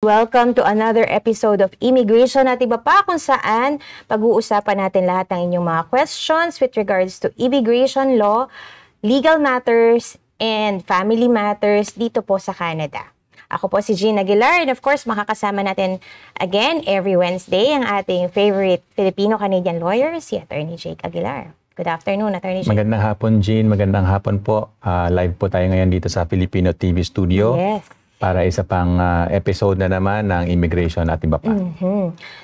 Welcome to another episode of Immigration at iba pa kung saan pag-uusapan natin lahat ng inyong mga questions with regards to immigration law, legal matters, and family matters dito po sa Canada. Ako po si Jean Aguilar and of course makakasama natin again every Wednesday ang ating favorite Filipino-Canadian lawyer, si Attorney Jake Aguilar. Good afternoon, Attorney Jake. Magandang hapon, Jean. Magandang hapon po. Live po tayo ngayon dito sa Filipino TV Studio. Yes. Para isa pang episode na naman ng immigration at iba pa.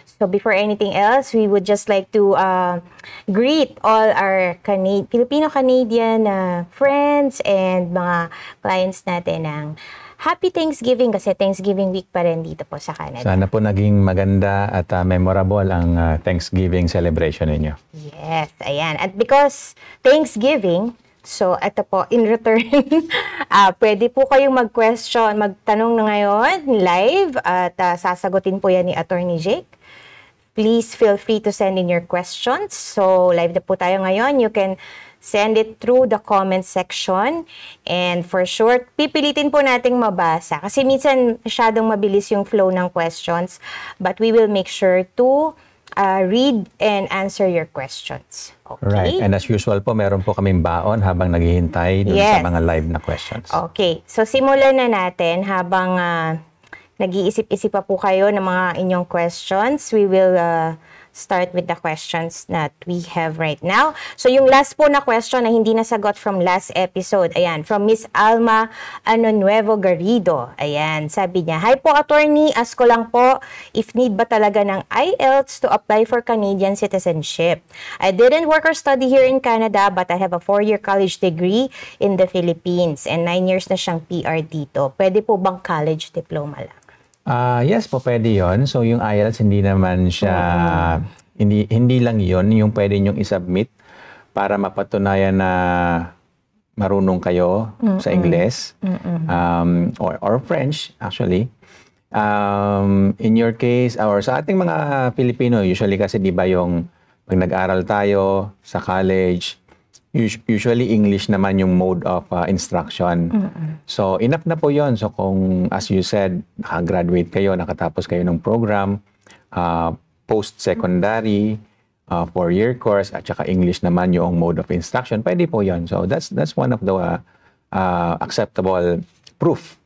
So before anything else, we would just like to greet all our Filipino-Canadian friends and mga clients natin ng Happy Thanksgiving kasi Thanksgiving week pa rin dito po sa Canada. Sana po naging maganda at memorable ang Thanksgiving celebration ninyo. Yes, ayan. At because Thanksgiving, so, ito po, in return, pwede po kayong magtanong na ngayon, live, at sasagutin po yan ni Attorney Jake. Please feel free to send in your questions. So, live na po tayo ngayon. You can send it through the comment section. And for sure, pipilitin po nating mabasa. Kasi minsan, masyadong mabilis yung flow ng questions. But we will make sure to read and answer your questions. Okay? Right. And as usual po, meron po kaming baon habang naghihintay dun sa mga live na questions. Okay. So, simulan na natin habang nag-iisip-isip pa po kayo ng mga inyong questions. We will start with the questions that we have right now. So, yung last po na question na hindi nasagot from last episode, ayan, from Miss Alma Anonuevo Garrido. Ayan, sabi niya, "Hi po, attorney, ask ko lang po if need ba talaga ng IELTS to apply for Canadian citizenship. I didn't work or study here in Canada, but I have a 4-year college degree in the Philippines and 9 years na siyang PR dito. Pwede po bang college diploma lang?" Yes po, pwede yon. So, yung IELTS, hindi naman siya, hindi lang yon yung pwede nyong isubmit para mapatunayan na marunong kayo sa Ingles or French, actually. In your case, or sa ating mga Pilipino, usually kasi di ba yung pag nag-aral tayo sa college, usually English naman yung mode of instruction. So, enough na po yon. So, kung, as you said, nakagraduate kayo, nakatapos kayo ng program, post-secondary, 4-year course, at saka English naman yung mode of instruction, pwede po yon. So, that's one of the acceptable proof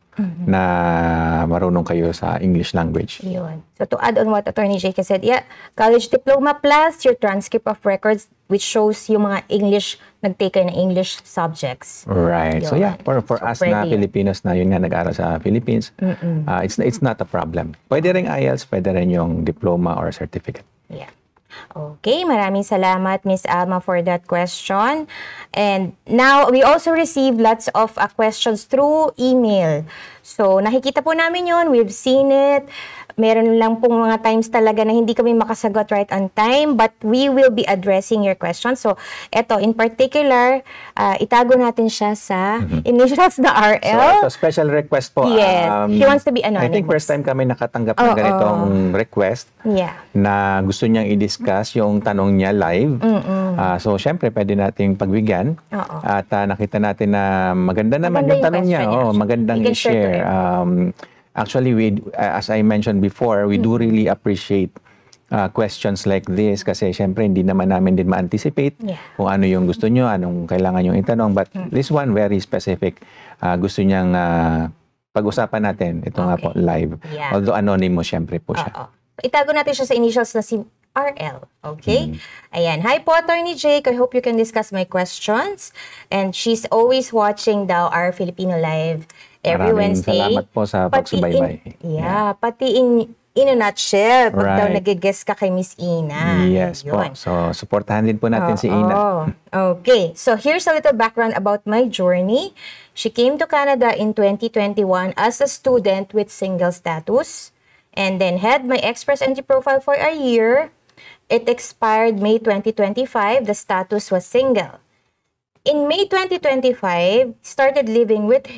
na marunong kayo sa English language. Yun. So to add on what Attorney Jake said, yeah, college diploma plus your transcript of records which shows yung mga English, nag-take ng English subjects. Right. Yun. So yeah, for us na Filipinos na yun nga nag-aaral sa Philippines, it's not a problem. Pwede rin IELTS, pwede rin yung diploma or certificate. Yeah. Okay, maraming salamat Miss Alma for that question. And now, we also received lots of questions through email. So, nakikita po namin yun. We've seen it. Meron lang pong mga times talaga na hindi kami makasagot right on time, but we will be addressing your questions. So, eto, in particular, itago natin siya sa initials na RL. So, special request po. Yes, she wants to be anonymous. I think first time kami nakatanggap ng ganitong request na gusto niyang i-discuss yung tanong niya live. So, syempre, pwede nating pagbigyan. At nakita natin na maganda naman yung tanong niya. Magandang i-share. Actually, as I mentioned before, we do really appreciate questions like this kasi syempre hindi naman namin din ma-anticipate kung ano yung gusto nyo, anong kailangan yung itanong. But this one, very specific. Gusto niyang pag-usapan natin. Ito nga po, live. Although anonymous, syempre po siya. Itago natin siya sa initials na si RL. Okay? Ayan. Hi po, Attorney Jake. I hope you can discuss my questions. And she's always watching daw our Filipino Live every Wednesday. Salamat po sa pagsubaybay. Pati in a nutshell, pag daw nag-guess ka kay Miss Ina. Yes po. So, supportahan din po natin si Ina. Okay. So, here's a little background about my journey. She came to Canada in 2021 as a student with single status and then had my Express Entry profile for a year. It expired May 2025. The status was single. In May 2025, started living with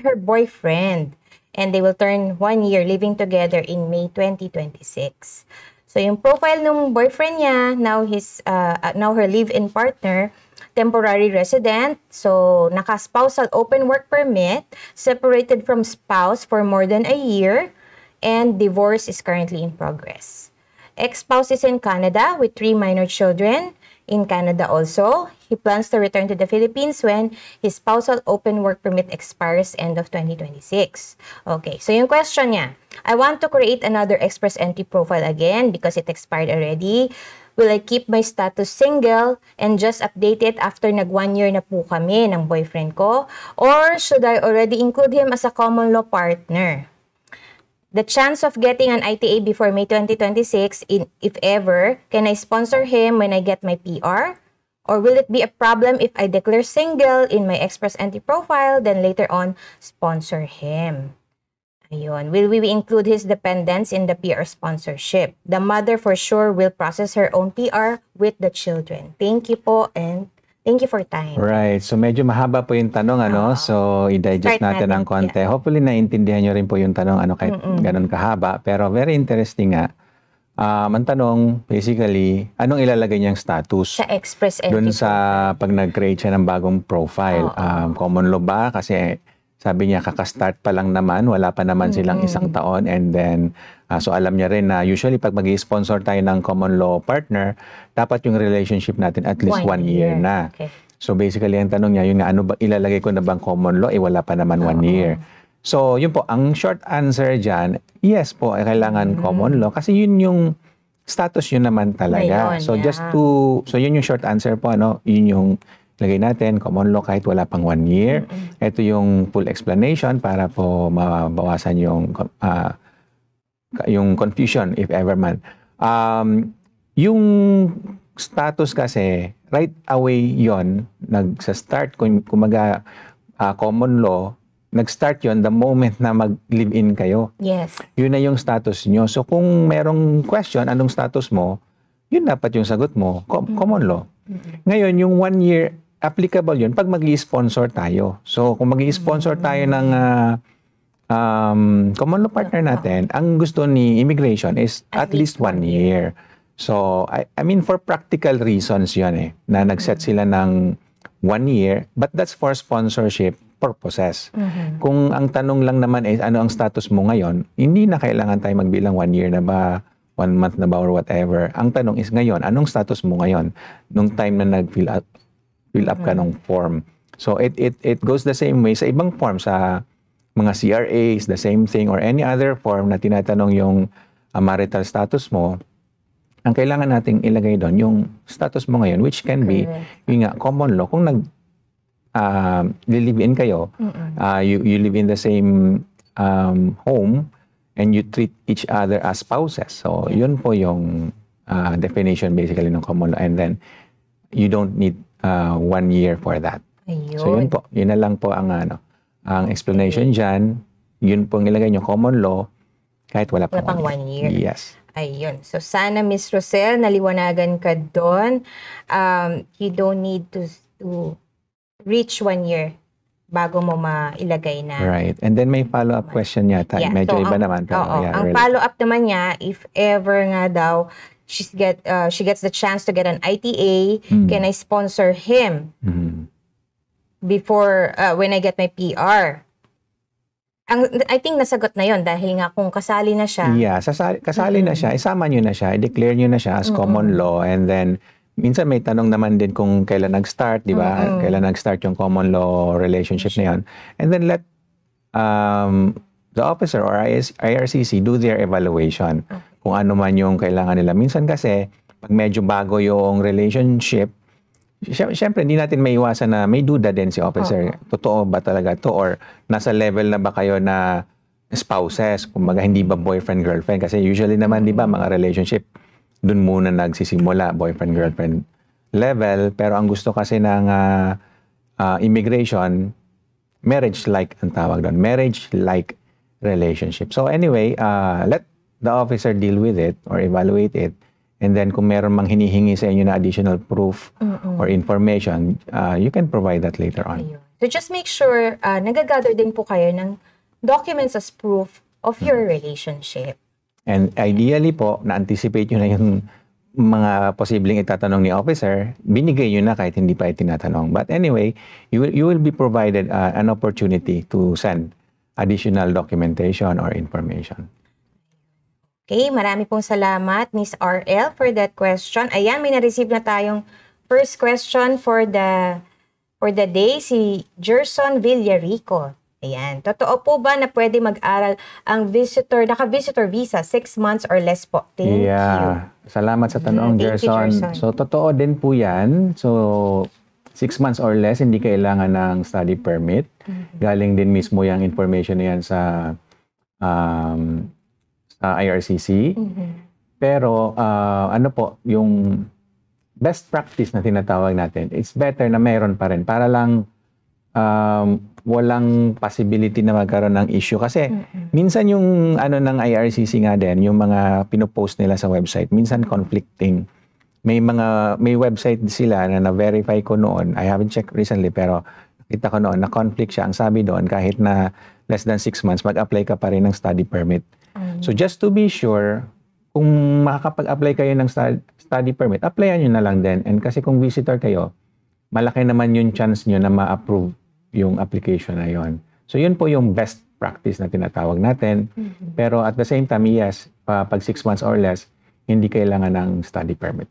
her boyfriend. And they will turn 1 year living together in May 2026. So, yung profile ng boyfriend niya, now her live-in partner, temporary resident. So, naka-spousal open work permit, separated from spouse for more than a year. and divorce is currently in progress. Ex-spouse is in Canada with 3 minor children. In Canada also, he plans to return to the Philippines when his spousal open work permit expires end of 2026. Okay, so yung question niya, I want to create another Express Entry profile again because it expired already. Will I keep my status single and just update it after nag 1 year na po kami ng boyfriend ko? Or should I already include him as a common law partner? The chance of getting an ITA before May 2026, if ever, can I sponsor him when I get my PR? Or will it be a problem if I declare single in my Express Entry profile, then later on, sponsor him? Ayun. Will we include his dependents in the PR sponsorship? The mother for sure will process her own PR with the children. Thank you po and thank you for time. Right. So medyo mahaba po yung tanong, ano? So i-digest natin ng konti. Yeah. Hopefully naintindihan nyo rin po yung tanong, ano, kahit ganun kahaba. Pero very interesting nga. Ang tanong, basically, anong ilalagay niyang status? Sa Express Entry. Doon sa pag nag-create siya ng bagong profile. Common law ba? Kasi sabi niya, kakastart pa lang naman, wala pa naman silang 1 taon. And then, so alam niya rin na usually pag mag-sponsor tayo ng common law partner, dapat yung relationship natin at least 1 year na. Okay. So basically, ang tanong niya, yun nga, ano ba, ilalagay ko na bang common law? Wala pa naman 1 year. So yun po, ang short answer dyan, yes po, kailangan common law. Kasi yun yung status yun naman talaga. So so yun yung short answer po, ano, yun yung lagay natin, common law kahit wala pang 1 year. Ito yung full explanation para po mabawasan yung confusion if ever man. Yung status kasi, right away yon nagsa-start, kumaga common law, nag-start yon the moment na mag-live-in kayo. Yes. Yun na yung status nyo. So kung merong question, anong status mo, yun dapat yung sagot mo, common law. Ngayon, yung 1 year, applicable yun pag mag-i-sponsor tayo. So, kung mag-i-sponsor tayo ng common law partner natin, ang gusto ni immigration is at least 1 year. So, I mean, for practical reasons yun na nag-set sila ng 1 year, but that's for sponsorship purposes. Kung ang tanong lang naman is, ano ang status mo ngayon, hindi na kailangan tayo magbilang 1 year na ba, 1 month na ba, or whatever. Ang tanong is ngayon, anong status mo ngayon nung time na nag-fill up ka ng form. So it goes the same way sa ibang form, sa mga CRAs, the same thing, or any other form na tinatanong yung marital status mo. Ang kailangan nating ilagay doon yung status mo ngayon, which can be yung nga, common law. Kung live-in kayo, you live in the same home and you treat each other as spouses. So yun po yung definition basically ng common law, and then you don't need 1 year for that. Ayun. So yun po, yun na lang po ang explanation dyan. Yun po ang ilagay nyo, common law, kahit wala pang 1 year. Yes. Ayun. So sana, Miss Rosel, naliwanagan ka doon. You don't need to reach 1 year bago mo mailagay na. Right. And then may follow-up question yata. Medyo so, iba naman. Pero, ang follow-up naman niya, if ever nga daw, she gets the chance to get an ITA, can I sponsor him before, when I get my PR? I think nasagot na yon dahil nga kung kasali na siya. Yeah, kasali na siya, isama nyo na siya, i-declare nyo na siya as common law, and then minsan may tanong naman din kung kailan nag-start, di ba? Kailan nag-start yung common law relationship na yon. And then let the officer or IRCC do their evaluation. Kung ano man yung kailangan nila. Minsan kasi, pag medyo bago yung relationship, syempre, hindi natin maiwasan na may duda din si officer. Totoo ba talaga to? Or nasa level na ba kayo na spouses? Kumbaga, hindi ba boyfriend-girlfriend? Kasi usually naman, di ba, mga relationship, dun muna nagsisimula, boyfriend-girlfriend level. Pero ang gusto kasi ng immigration, marriage-like ang tawag doon. Marriage-like relationship. So anyway, let the officer deal with it or evaluate it. And then kung meron mang hinihingi sa inyo na additional proof or information, you can provide that later on. Ayun. So just make sure nagagather din po kayo ng documents as proof of your relationship. And ideally po, na-anticipate nyo na yung mga posibleng itatanong ni officer, binigay nyo na kahit hindi pa itinatanong. But anyway, you will be provided an opportunity to send additional documentation or information. Okay, marami pong salamat, Miss RL, for that question. Ayan, may na-receive na tayong first question for the day, si Gerson Villarico. Ayan, totoo po ba na pwede mag-aral ang naka-visitor visa 6 months or less po? Thank you. Salamat sa tanong, Gerson. So, totoo din po yan. So, 6 months or less, hindi kailangan ng study permit. Galing din mismo yung information na yan sa IRCC. Pero, ano po, yung best practice na tinatawag natin, it's better na mayroon pa rin para lang walang possibility na magkaroon ng issue. Kasi minsan yung ng IRCC nga din, yung mga pinopost nila sa website, minsan conflicting. May website sila na na-verify ko noon. I haven't checked recently, pero kita ko noon, na-conflict siya. Ang sabi doon, kahit na less than 6 months, mag-apply ka pa rin ng study permit. So just to be sure, kung makakapag-apply kayo ng study permit, applyan nyo na lang din. And kasi kung visitor kayo, malaki naman yung chance nyo na ma-approve yung application na yon. So yun po yung best practice na tinatawag natin. Pero at the same time, yes, pag 6 months or less, hindi kailangan ng study permit.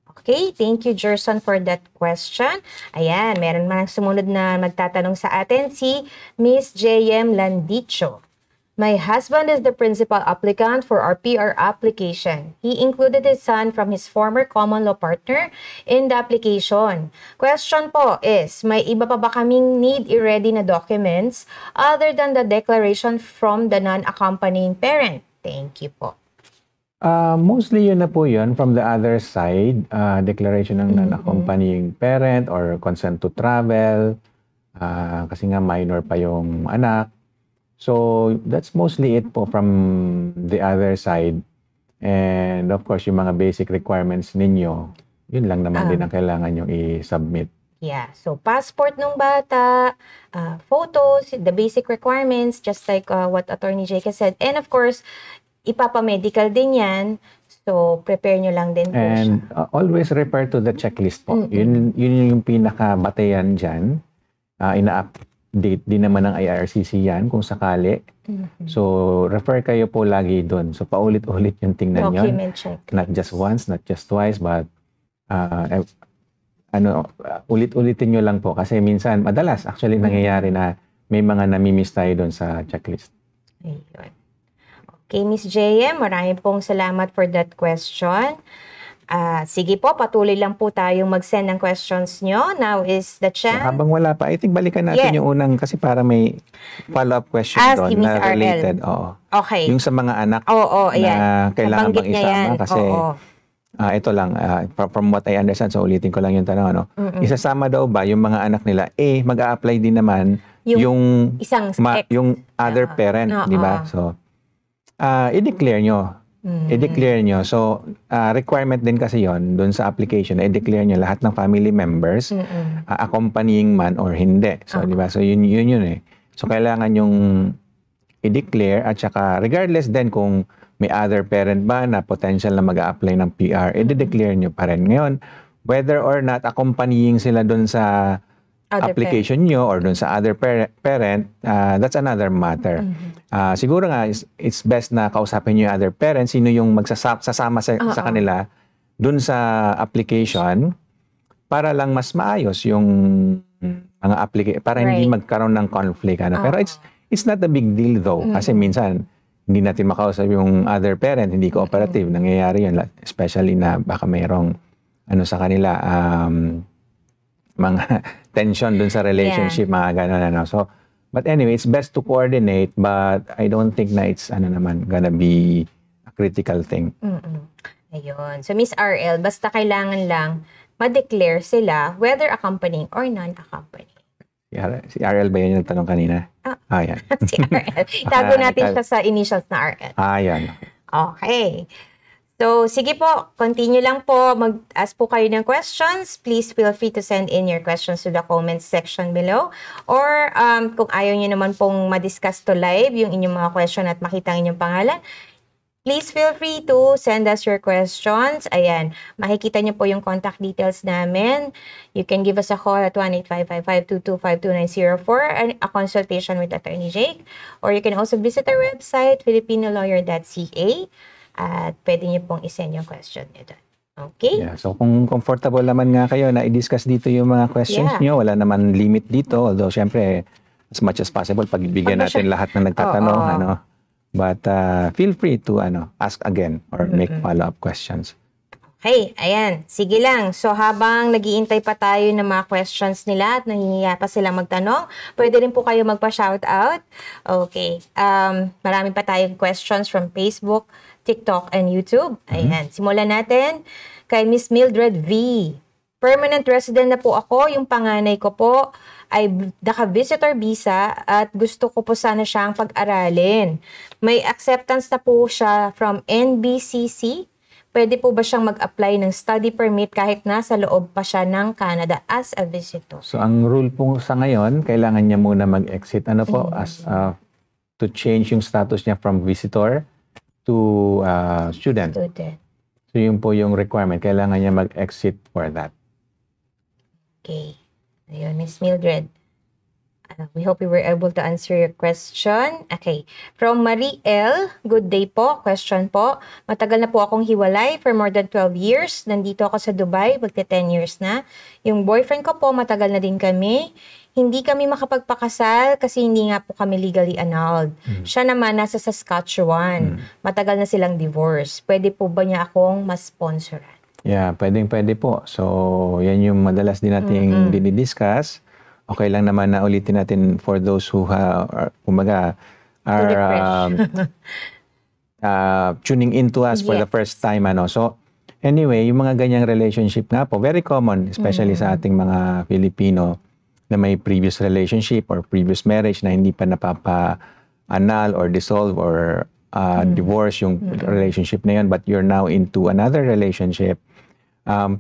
Okay, thank you, Gerson, for that question. Ayan, meron man sumunod na magtatanong sa atin, si Miss JM Landicho. My husband is the principal applicant for our PR application. He included his son from his former common law partner in the application. Question po is, may iba pa ba kaming need i-ready na documents other than the declaration from the non-accompanying parent? Thank you po. Mostly yun na po yun from the other side, declaration ng non-accompanying parent or consent to travel, kasi nga minor pa yung anak. So, that's mostly it po from the other side. And of course, yung mga basic requirements ninyo, yun lang naman din ang kailangan nyo i-submit. Yeah. So, passport ng bata, photos, the basic requirements, just like what Attorney Jake said. And of course, ipapamedical din yan. So, prepare nyo lang din po siya. And always refer to the checklist po. Yun yung pinaka-batayan dyan. Ina-update din naman ng IRCC yan kung sakali. So, refer kayo po lagi doon. So, paulit-ulit yung tingnan yun. Document check. Not just once, not just twice, but ulit-ulitin nyo lang po. Kasi minsan, madalas actually nangyayari na may mga namimiss tayo doon sa checklist. Ayun. Okay, Miss JM, maraming pong salamat for that question. Sige po, patuloy lang po tayong mag-send ng questions nyo. Now is the chance. So, habang wala pa, I think balikan natin yung unang kasi para may follow-up question doon na related. Oo. Okay. Yung sa mga anak na kailangan bang isama. Kasi ito lang, from what I understand, so ulitin ko lang yung tanong. Ano? Isasama daw ba yung mga anak nila? Mag-a-apply din naman yung isang yung other parent, di ba? So, i-declare nyo. I-declare nyo. So, requirement din kasi yon dun sa application, i-declare nyo lahat ng family members, accompanying man or hindi. So, di ba? So, yun eh. So, kailangan yung i-declare at saka regardless din kung may other parent ba na potential na mag-a-apply ng PR, i-declare nyo pa rin. Ngayon, whether or not accompanying sila dun sa application nyo or dun sa other parent, that's another matter. Siguro nga, it's best na kausapin nyo yung other parent, sino yung magsasama sa kanila dun sa application para lang mas maayos yung mga application, para hindi magkaroon ng conflict. Pero it's not a big deal though, kasi minsan, hindi natin makausap yung other parent, hindi cooperative. Nangyayari yun, especially na baka mayroong sa kanila, mga tension dun sa relationship, mga gano'n. So, but anyway, it's best to coordinate, but I don't think na it's gonna be a critical thing. Ayun. So, Miss RL, basta kailangan lang ma-declare sila whether accompanying or non-accompanying. Si RL ba yun yung tanong kanina? Yan. Si RL. Tago natin siya sa initials na RL. Yan. Okay. So, sige po, continue lang po. Mag-ask po kayo ng questions. Please feel free to send in your questions to the comments section below. Or kung ayaw nyo naman pong ma-discuss to live yung inyong mga question at makita ang inyong pangalan, Please feel free to send us your questions. Ayan, makikita niyo po yung contact details namin. You can give us a call at 1-855-522-5294 and a consultation with Attorney Jake. Or you can also visit our website, filipinolowyer.ca, at pwede niyo pong isend yung question niyo doon. Okay? Yeah, so kung comfortable naman nga kayo na i-discuss dito yung mga questions niyo, wala naman limit dito. Although, syempre, as much as possible, pagbibigyan natin lahat ng nagtatanong, ano. But feel free to ask again or make follow-up questions. Okay, ayan. Sige lang. So habang nag-iintay pa tayo ng mga questions nila at nahihiya pa silang magtanong, pwede rin po kayo magpa-shoutout. Okay. Marami pa tayong questions from Facebook, TikTok, and YouTube. Ayan. Simulan natin kay Miss Mildred V. Permanent resident na po ako. Yung panganay ko po ay naka-visitor visa at gusto ko po sana siyang pag-aralin. May acceptance na po siya from NBCC. Pwede po ba siyang mag-apply ng study permit kahit nasa loob pa siya ng Canada as a visitor? So ang rule po sa ngayon, kailangan niya muna mag-exit to change yung status niya from visitor to student. So yun po yung requirement. Kailangan niya mag-exit for that. Okay. Ayun, Miss Mildred. We hope we were able to answer your question. Okay. From Marie L. Good day po. Question po. Matagal na po akong hiwalay for more than 12 years. Nandito ako sa Dubai. Magte 10 years na. Yung boyfriend ko po, matagal na din kami. Hindi kami makapagpakasal kasi hindi nga po kami legally annulled. Siya naman nasa Saskatchewan. Matagal na silang divorce. Pwede po ba niya akong mas-sponsoran? Yeah, pwede po. So, yan yung madalas din nating dinidiscuss. Okay lang naman na ulitin natin for those who are tuning into us for the first time. So, anyway, yung mga ganyang relationship nga po, very common, especially sa ating mga Filipino na may previous relationship or previous marriage na hindi pa napapa-annul or dissolve or divorce yung relationship na yun, but you're now into another relationship.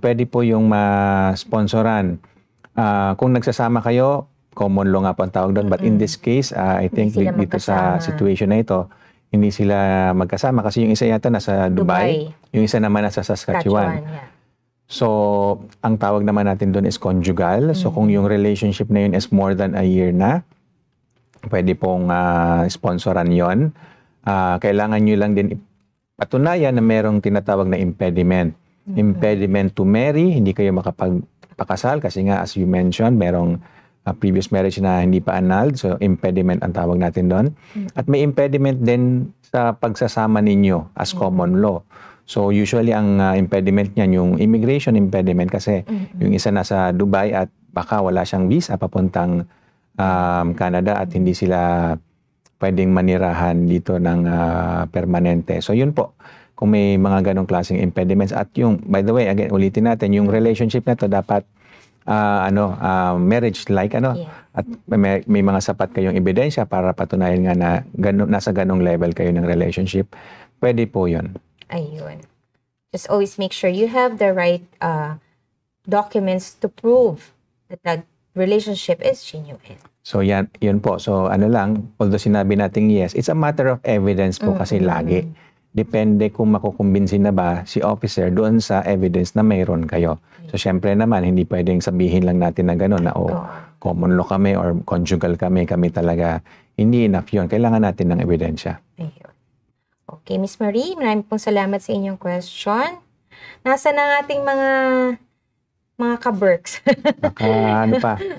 Pwede po yung ma-sponsoran. Kung nagsasama kayo, common law nga po ang tawag doon. But in this case, I think dito sa situation na ito, hindi sila magkasama kasi yung isa yata nasa Dubai. Yung isa naman nasa Saskatchewan. So, ang tawag naman natin doon is conjugal. So, kung yung relationship na yun is more than a year na, pwede pong sponsoran yon. Kailangan nyo lang din patunayan na merong tinatawag na impediment. Impediment to marry, hindi kayo makapagpakasal kasi nga as you mentioned, merong previous marriage na hindi pa annulled, so impediment ang tawag natin doon. At may impediment din sa pagsasama ninyo as common law. So usually ang impediment niyan yung immigration impediment kasi yung isa nasa Dubai at baka wala siyang visa papuntang Canada at hindi sila pwedeng manirahan dito ng permanente. So yun po. Kung may mga ganong klaseng impediments at yung, by the way, again, ulitin natin, yung relationship na to dapat marriage-like, at may mga sapat kayong ebidensya para patunayan nga na nasa ganong level kayo ng relationship. Pwede po yun. Ayun. Just always make sure you have the right documents to prove that the relationship is genuine. So yun po. So although sinabi natin yes, it's a matter of evidence po kasi lagi. Depende kung makukumbinsin na ba si officer doon sa evidence na mayroon kayo. So, syempre naman, hindi pwedeng sabihin lang natin na gano'n na, common law kami or conjugal kami talaga. Hindi enough yun. Kailangan natin ng ebidensya. Ayun. Okay, Miss Marie, maraming pong salamat sa inyong question. Nasa na ating mga ka-berks?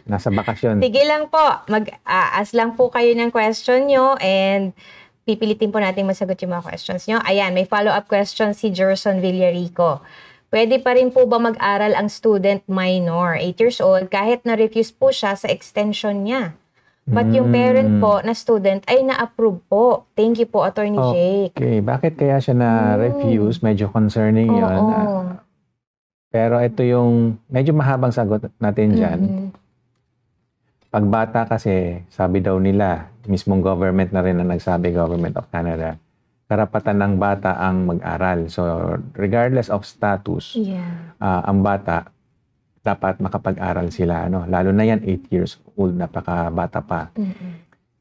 Nasa bakasyon. Sige lang po. Mag-aas lang po kayo ng question nyo and pipilitin po natin masagot yung mga questions nyo. Ayan, may follow-up question si Jerson Villarico. Pwede pa rin po ba mag-aral ang student minor, 8 years old, kahit na-refuse po siya sa extension niya? But yung parent po na student ay na-approve po. Thank you po, Attorney Jake. Okay, bakit kaya siya na-refuse? Medyo concerning yun. Pero ito yung medyo mahabang sagot natin dyan. Pagbata kasi, sabi daw nila, mismong government na rin ang nagsabi, Government of Canada, karapatan ng bata ang mag-aral. So, regardless of status, ang bata, dapat makapag-aral sila. Lalo na yan, 8 years old, napakabata pa.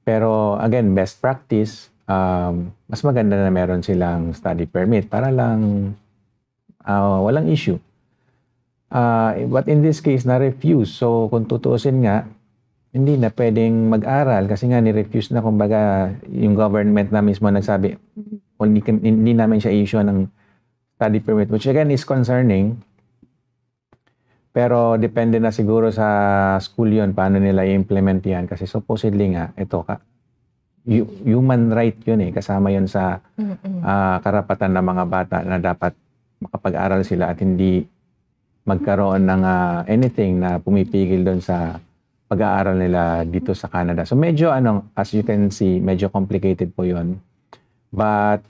Pero, again, best practice, mas maganda na meron silang study permit para lang walang issue. But in this case, na-refuse. So, kung tutuusin nga, hindi na pwedeng mag-aral kasi nga ni-refuse na, kumbaga, yung government na mismo nagsabi, hindi namin siya issue ng study permit, which again is concerning. Pero depende na siguro sa school yun, paano nila i-implement yan. Kasi supposedly nga, ito, human right yun kasama yun sa karapatan ng mga bata na dapat makapag-aral sila at hindi magkaroon ng anything na pumipigil doon sa pag-aaral nila dito sa Canada. So medyo as you can see, medyo complicated po yun. But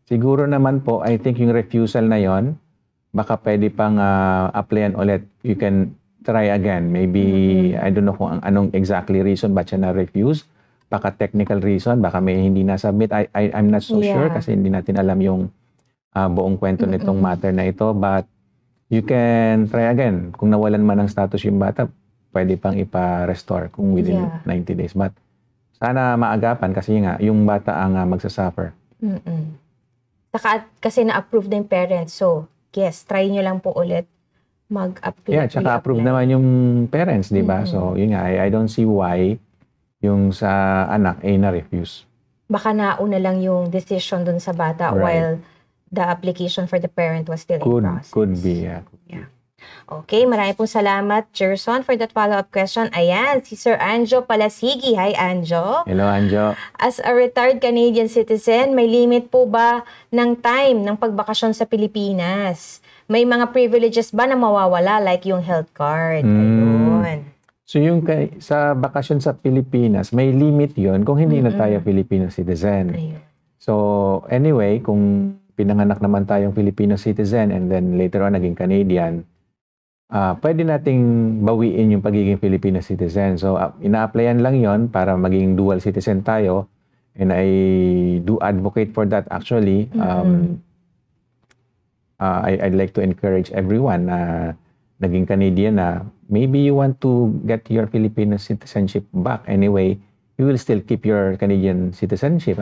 siguro naman po, I think yung refusal na yon, baka pwede pang applyan ulit. You can try again. Maybe, I don't know kung anong exactly reason ba't siya na-refuse. Baka technical reason, baka may hindi na-submit. I'm not so sure kasi hindi natin alam yung buong kwento nitong matter na ito. But you can try again. Kung nawalan man ng status yung bata, pwede pang ipa-restore kung within 90 days. But sana maagapan kasi nga, yung bata ang magsasuffer. Saka kasi na-approve na yung parents. So, yes, try nyo lang po ulit mag-apply. Yeah, tsaka approve naman yung parents, di ba? So, yun nga, I don't see why yung sa anak ay na-refuse. Baka nauna lang yung decision dun sa bata while the application for the parent was still in process. Could be, yeah. Okay, marami pong salamat, Gerson, for that follow-up question. Ayan, si Sir Anjo Palasigi. Hi, Anjo. Hello, Anjo. As a retired Canadian citizen, may limit po ba ng time ng pagbakasyon sa Pilipinas? May mga privileges ba na mawawala like yung health card? Ayun. So yung sa bakasyon sa Pilipinas, may limit yon kung hindi na tayo Filipino citizen. Ayun. So anyway, kung pinanganak naman tayong Filipino citizen and then later on naging Canadian, pwede nating bawiin yung pagiging Filipino citizen. So, ina-applyan lang yon para maging dual citizen tayo. And I do advocate for that actually. I'd like to encourage everyone na naging Canadian na maybe you want to get your Filipino citizenship back anyway. You will still keep your Canadian citizenship.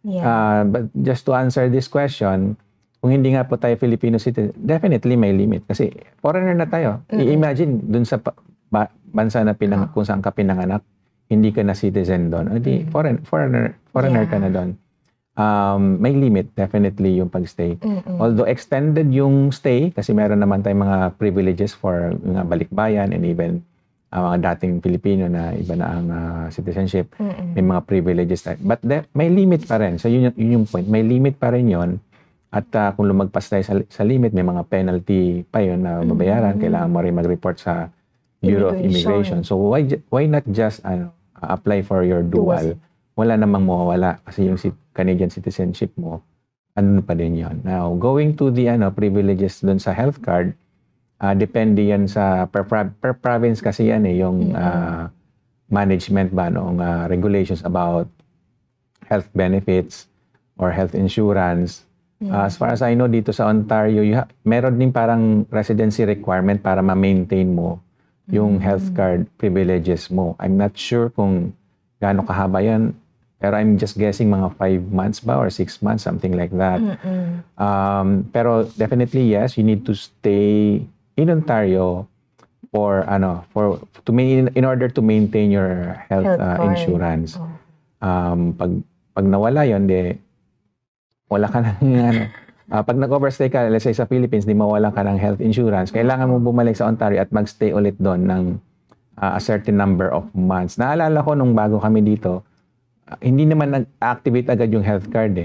Yeah. But just to answer this question, kung hindi nga po tayo Filipino citizen, definitely may limit. Kasi foreigner na tayo. I-imagine, dun sa bansa na kung saan ka pinanganak, hindi ka na citizen doon. Hindi, foreigner ka na doon. May limit, definitely, yung pagstay. Although extended yung stay, kasi meron naman tayong mga privileges for mga balikbayan and even mga dating Pilipino na iba na ang citizenship. May mga privileges tayo. But may limit pa rin. So yun yung point. May limit pa rin yun. At kung lumagpas tayo sa limit, may mga penalty pa yun na mabayaran. Kailangan mo rin mag-report sa Bureau of Immigration. So why not just apply for your dual? Wala namang mawawala kasi yung Canadian citizenship mo, ano pa din yun. Now, going to the privileges dun sa health card, depende yan sa per province kasi yan yung management ba noong regulations about health benefits or health insurance. As far as I know, dito sa Ontario, meron din parang residency requirement para ma-maintain mo yung health card privileges mo. I'm not sure kung gaano kahaba yan, pero I'm just guessing mga 5 months ba or 6 months, something like that. Pero definitely, yes, you need to stay in Ontario in order to maintain your health insurance. Pag nawala yon, wala ka ng pag nag-overstay ka, let's say sa Philippines, di mawalan ka ng health insurance, kailangan mo bumalik sa Ontario at magstay ulit doon ng a certain number of months. Naalala ko nung bago kami dito, hindi naman nag-activate agad yung health card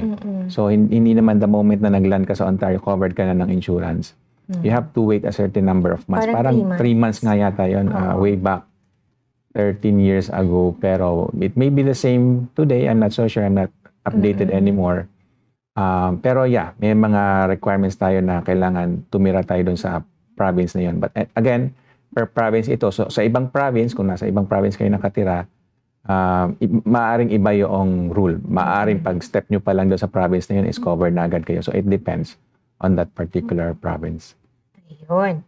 So, hindi naman the moment na nag-land ka sa Ontario, covered ka na ng insurance. You have to wait a certain number of months. Parang 3 months nga yata yun, way back 13 years ago. Pero it may be the same today. I'm not so sure. I'm not updated anymore. Pero yeah, may mga requirements tayo na kailangan tumira tayo doon sa province na yun. But again, per province ito. So sa ibang province, kung nasa ibang province kayo nakatira, maaring iba yung rule. Maaring pag step nyo pa lang doon sa province na yun is covered na agad kayo. So it depends on that particular province. Ayun.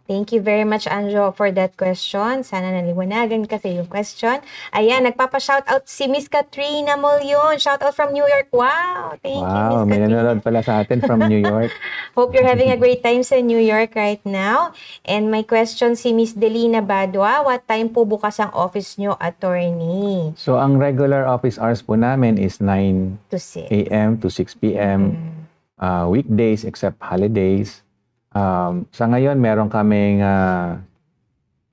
Thank you very much, Anjo, for that question. Sana naliwanagan ka sa yung question. Ayan, nagpapa-shoutout si Miss Katrina Molyon. Shoutout from New York. Wow! Thank you, Miss Katrina. May nanonood pala sa atin from New York. Hope you're having a great time sa New York right now. And my question si Miss Delina Badwa, what time po bukas ang office nyo, attorney? So, ang regular office hours po namin is 9 a.m. to 6 p.m. Weekdays except holidays. Sa ngayon, meron kaming,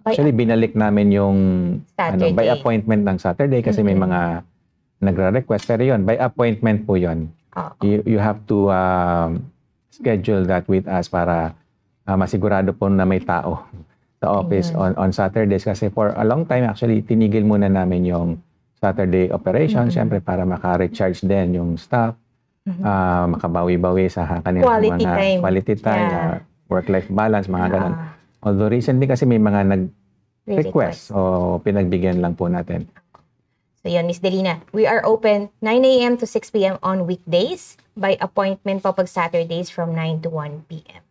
actually, binalik namin yung by appointment ng Saturday kasi may mga nagre-request. Pero yun, by appointment po yun. You have to schedule that with us para masigurado po na may tao sa office on Saturdays. Kasi for a long time, actually, tinigil muna namin yung Saturday operation. Siyempre, para maka-recharge din yung staff. Makabawi-bawi sa kanilang quality time. Work-life balance, mga ganun. Although recently kasi may mga nag-request o pinagbigyan lang po natin. So yun, Miss Delina, we are open 9 a.m. to 6 p.m. on weekdays, by appointment po pag Saturdays from 9 to 1 p.m.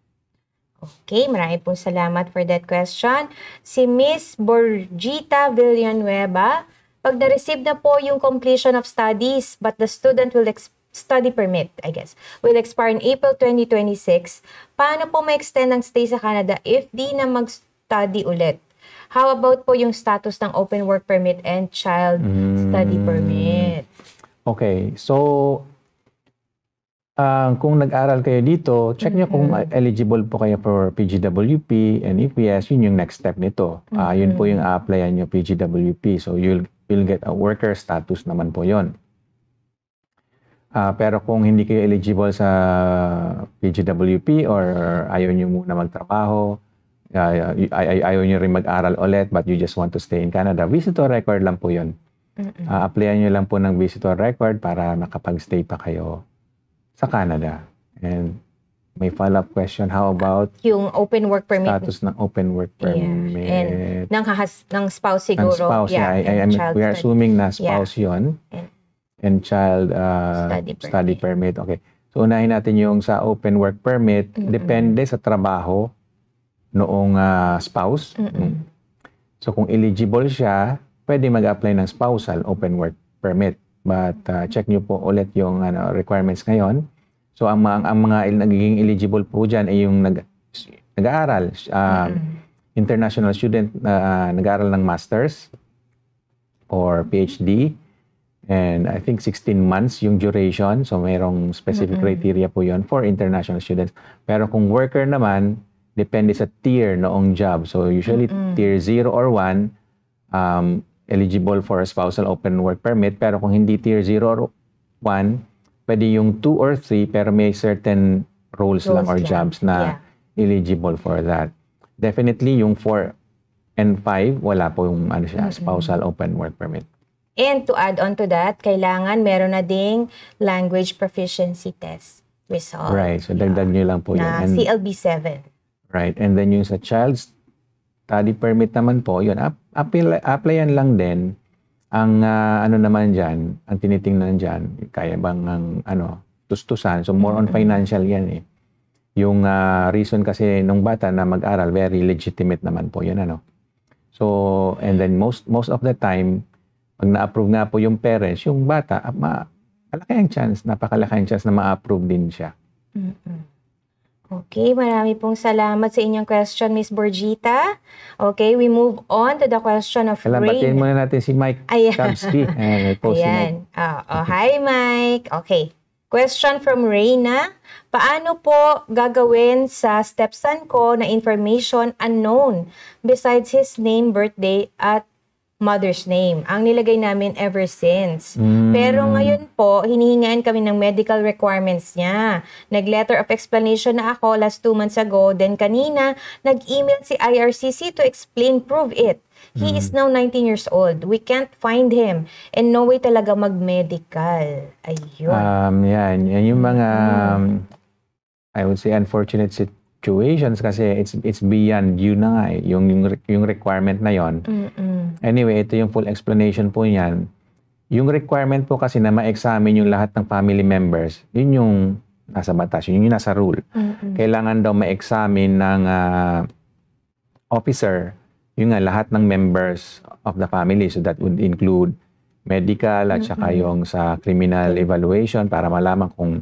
Okay, maraming pong salamat for that question. Si Miss Borgita Villanueva, pag na-receive na po yung completion of studies but the student will study permit, I guess, will expire in April 2026. Paano po ma-extend ang stay sa Canada if di na mag-study ulit? How about po yung status ng open work permit and child study permit? Okay, so kung nag-aral kayo dito, check nyo kung eligible po kayo for PGWP and EPS, yun yung next step nito. Yun po yung a-applyan nyo, PGWP. So you'll get a worker status naman po yun. Pero kung hindi kayo eligible sa PGWP or ayaw nyo muna magtrabaho, ayaw nyo rin mag-aral ulit but you just want to stay in Canada, visitor record lang po yun. Applyan nyo lang po ng visitor record para makapag-stay pa kayo sa Canada. And may follow-up question, how about yung open work permit? Status ng open work permit. And ng spouse siguro. Ng spouse, we are assuming na spouse yun. And child study permit. Okay. So, unahin natin yung sa open work permit. Depende sa trabaho noong spouse. So, kung eligible siya, pwede mag-apply ng spousal open work permit. But check nyo po ulit yung requirements ngayon. So, ang mga nagiging eligible po dyan ay yung nag-aaral. International student nag-aaral ng master's or PhD. And I think 16 months yung duration. So, mayroong specific criteria po yun for international students. Pero kung worker naman, depende sa tier noong job. So, usually tier 0 or 1, eligible for a spousal open work permit. Pero kung hindi tier 0 or 1, pwede yung 2 or 3, pero may certain roles lang or jobs na eligible for that. Definitely, yung 4 and 5, wala po yung spousal open work permit. And to add on to that, kailangan meron na ding language proficiency test result. Right. So, dagdag nyo lang po na yun. CLB-7. Right. And then yung sa child study permit naman po, yun, applyan lang din. Ang naman dyan, ang tinitingnan dyan, kaya bang tustusan. So, more on financial yan eh. Yung reason kasi nung bata na mag-aral, very legitimate naman po yun. So, and then most of the time, pag na-approve nga po yung parents, yung bata, napakalaki ang chance na ma-approve din siya. Okay, marami pong salamat sa inyong question, Miss Borgita. Okay, we move on to the question of Rain. Batiin muna natin si Mike Kamsky. Ayan. Hi, Mike. Okay. Question from Reyna. Paano po gagawin sa stepson ko na information unknown besides his name, birthday, at mother's name? Ang nilagay namin ever since. Pero ngayon po, hinihingaan kami ng medical requirements niya. Nag-letter of explanation na ako last 2 months ago. Then kanina, nag-email si IRCC to explain, prove it. He is now 19 years old. We can't find him. And no way talaga mag-medical. Ayun. Yan yung mga, I would say, unfortunate situations kasi it's beyond you na nga eh, yung requirement na yon. Anyway, ito yung full explanation po niyan. Yung requirement po kasi na ma-examine yung lahat ng family members, yun yung nasa batas, yun yung nasa rule. Kailangan daw ma-examine ng officer, yun nga, lahat ng members of the family. So that would include medical at saka yung sa criminal evaluation para malaman kung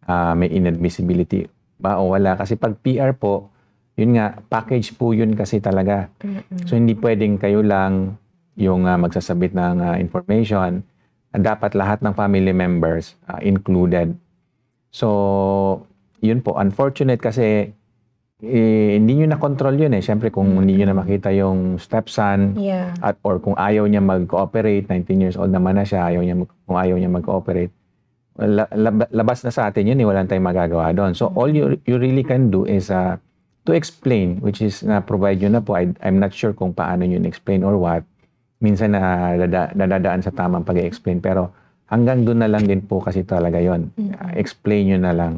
may inadmissibility ba o wala. Kasi pag PR po, yun nga, package po yun kasi talaga. So hindi pwedeng kayo lang yung magsasabit ng information. Dapat lahat ng family members included. So, yun po. Unfortunate kasi hindi nyo na-control yun eh. Siyempre, kung hindi nyo na makita yung stepson or kung ayaw niya mag-cooperate, 19 years old naman na siya, kung ayaw niya mag-cooperate, labas na sa atin yun eh. Walang tayong magagawa doon. So, all you really can do is to explain, which is na-provide yun na po. I'm not sure kung paano yun explain or what. Minsan nadadaan sa tamang pag-explain. Pero hanggang doon na lang din po kasi talaga yun. Explain nyo na lang.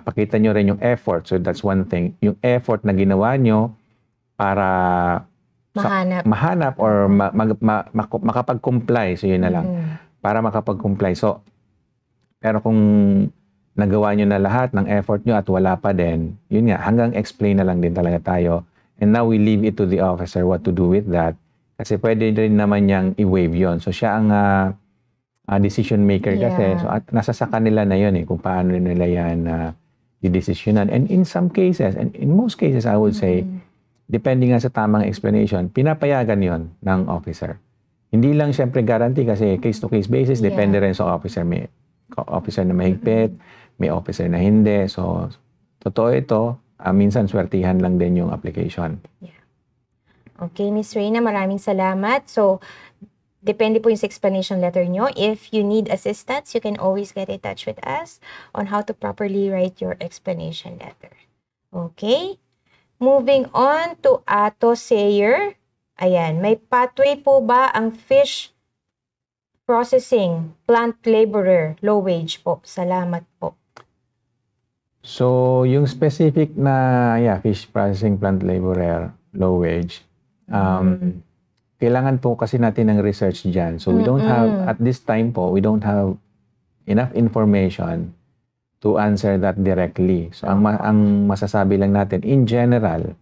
Pakita nyo rin yung effort. So that's one thing. Yung effort na ginawa nyo para mahanap or makapag-comply. So yun na lang. Para makapag-comply. So, pero kung nagawa nyo na lahat ng effort nyo at wala pa din, yun nga, hanggang explain na lang din talaga tayo. And now we leave it to the officer what to do with that. Kasi pwede rin naman niyang i-waive yun. So siya ang decision maker kasi. So at nasa sa kanila na yun eh, kung paano nila yan i-decisionan. And in some cases, and in most cases I would say, depending nga sa tamang explanation, pinapayagan yon ng officer. Hindi lang siyempre guarantee kasi case-to-case basis, depende rin sa officer. May officer na mahigpit, may officer na hindi. So, totoo ito, minsan swertihan lang din yung application. Okay, Ms. Reyna, maraming salamat. So, depende po yung sa explanation letter nyo. If you need assistance, you can always get in touch with us on how to properly write your explanation letter. Okay? Moving on to Ato Sayer. Ayan, may pathway po ba ang fish processing plant laborer, low wage po? Salamat po. So, yung specific na fish processing plant laborer, low wage, kailangan po kasi natin ng research dyan. So, we don't have, at this time po, we don't have enough information to answer that directly. So, ang masasabi lang natin, in general,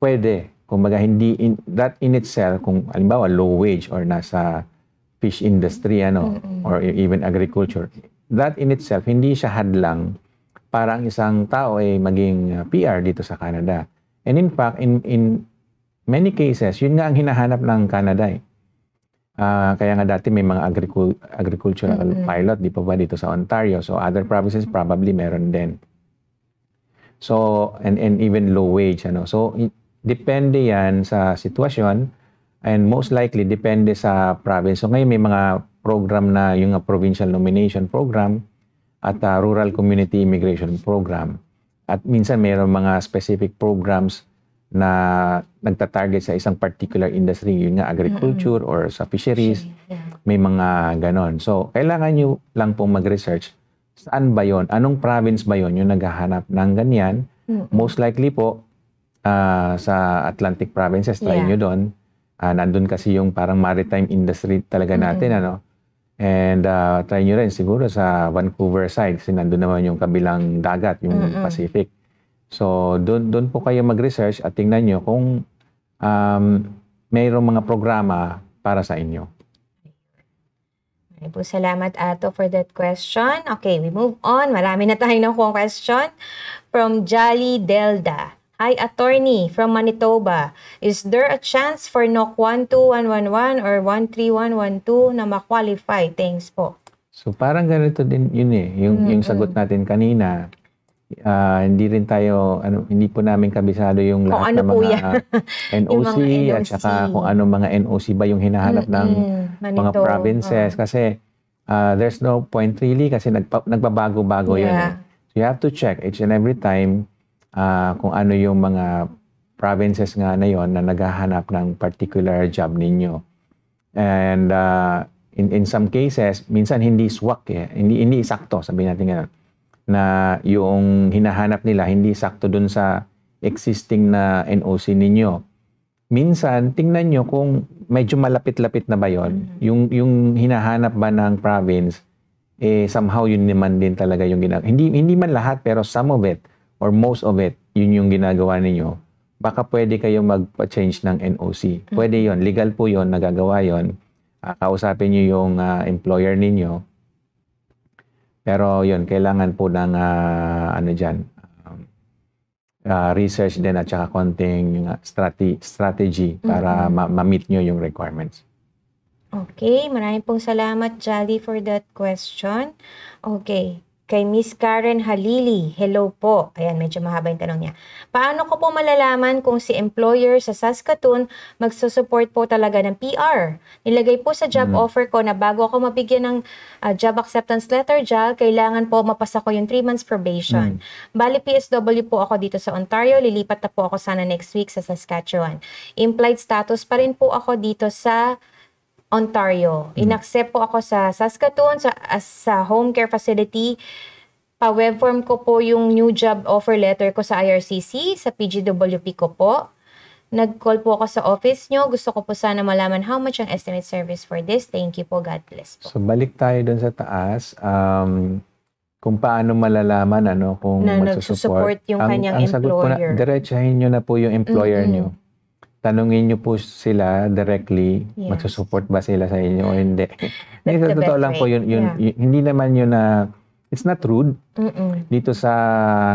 pwede. Kumbaga, hindi, that in itself, kung halimbawa low wage or nasa fish industry, or even agriculture, that in itself, hindi siya hadlang para ang isang tao ay maging PR dito sa Canada. And in fact, in many cases, yun nga ang hinahanap ng Canada eh. Kaya nga dati may mga agricultural pilot, di pa ba dito sa Ontario? So other provinces probably meron din. So, and even low wage. So, depende yan sa sitwasyon and most likely depende sa province. So ngayon may mga program na yung provincial nomination program at rural community immigration program. At minsan mayroong mga specific programs na nagtatarget sa isang particular industry, yun nga agriculture or sa fisheries, may mga ganon. So, kailangan nyo lang pong mag-research, saan ba yon? Anong province ba yon yung naghahanap ng ganyan? Most likely po, sa Atlantic provinces, try nyo doon. Nandun kasi yung parang maritime industry talaga natin, And try nyo rin siguro sa Vancouver side kasi nandun naman yung kabilang dagat, yung Pacific. So, doon po kayo mag-research at tingnan nyo kung mayroong mga programa para sa inyo. Okay po, salamat Ato for that question. Okay, we move on. Marami na tayong question from Jolly Delda. Hi, attorney from Manitoba. Is there a chance for NOC 12111 or 13112 na ma-qualify? Thanks po. So parang ganito din yun eh. Yung sagot natin kanina, hindi rin tayo, hindi po namin kabisado yung lahat ng mga NOC at saka kung ano mga NOC ba yung hinahanap ng mga provinces. Kasi there's no point really kasi nagbabago-bago yun eh. So you have to check each and every time kung ano yung mga provinces nga na yon na naghahanap ng particular job ninyo. And in some cases, minsan hindi swak eh. Hindi sakto, sabihin natin gano'n, na yung hinahanap nila hindi sakto dun sa existing na NOC ninyo. Minsan, tingnan nyo kung medyo malapit-lapit na ba yon. Yung hinahanap ba ng province, somehow yun naman din talaga yung ginagawa. Hindi man lahat, pero some of it, or most of it, yun yung ginagawa ninyo, baka pwede kayo magpa-change ng NOC. Pwede yon, legal po yon, nagagawa yon. Kausapin nyo yung employer ninyo. Pero yun, kailangan po ng research din at saka konting strategy para ma-meet nyo yung requirements. Okay, maraming pong salamat, Jolly, for that question. Okay, kay Miss Karen Halili, hello po. Ayan, medyo mahaba yung tanong niya. Paano ko po malalaman kung si employer sa Saskatoon magsusupport po talaga ng PR? Nilagay po sa job offer ko na bago ako mabigyan ng job acceptance letter, JAL, kailangan po mapasa ko yung 3 months probation. Bali, PSW po ako dito sa Ontario. Lilipat na po ako sana next week sa Saskatchewan. Implied status pa rin po ako dito sa Ontario. Inaccept po ako sa Saskatoon sa home care facility. Pa-web form ko po yung new job offer letter ko sa IRCC, sa PGWP ko po. Nag-call po ako sa office nyo. Gusto ko po sana malaman how much ang estimate service for this. Thank you po. God bless po. So, balik tayo dun sa taas. Kung paano malalaman kung magsusupport yung kanyang ang sagot employer. Po na, diretsahin nyo na po yung employer nyo. Tanungin nyo po sila directly, magsusupport ba sila sa inyo o hindi. Sa totoo lang po, hindi naman yun na, it's not rude. Dito sa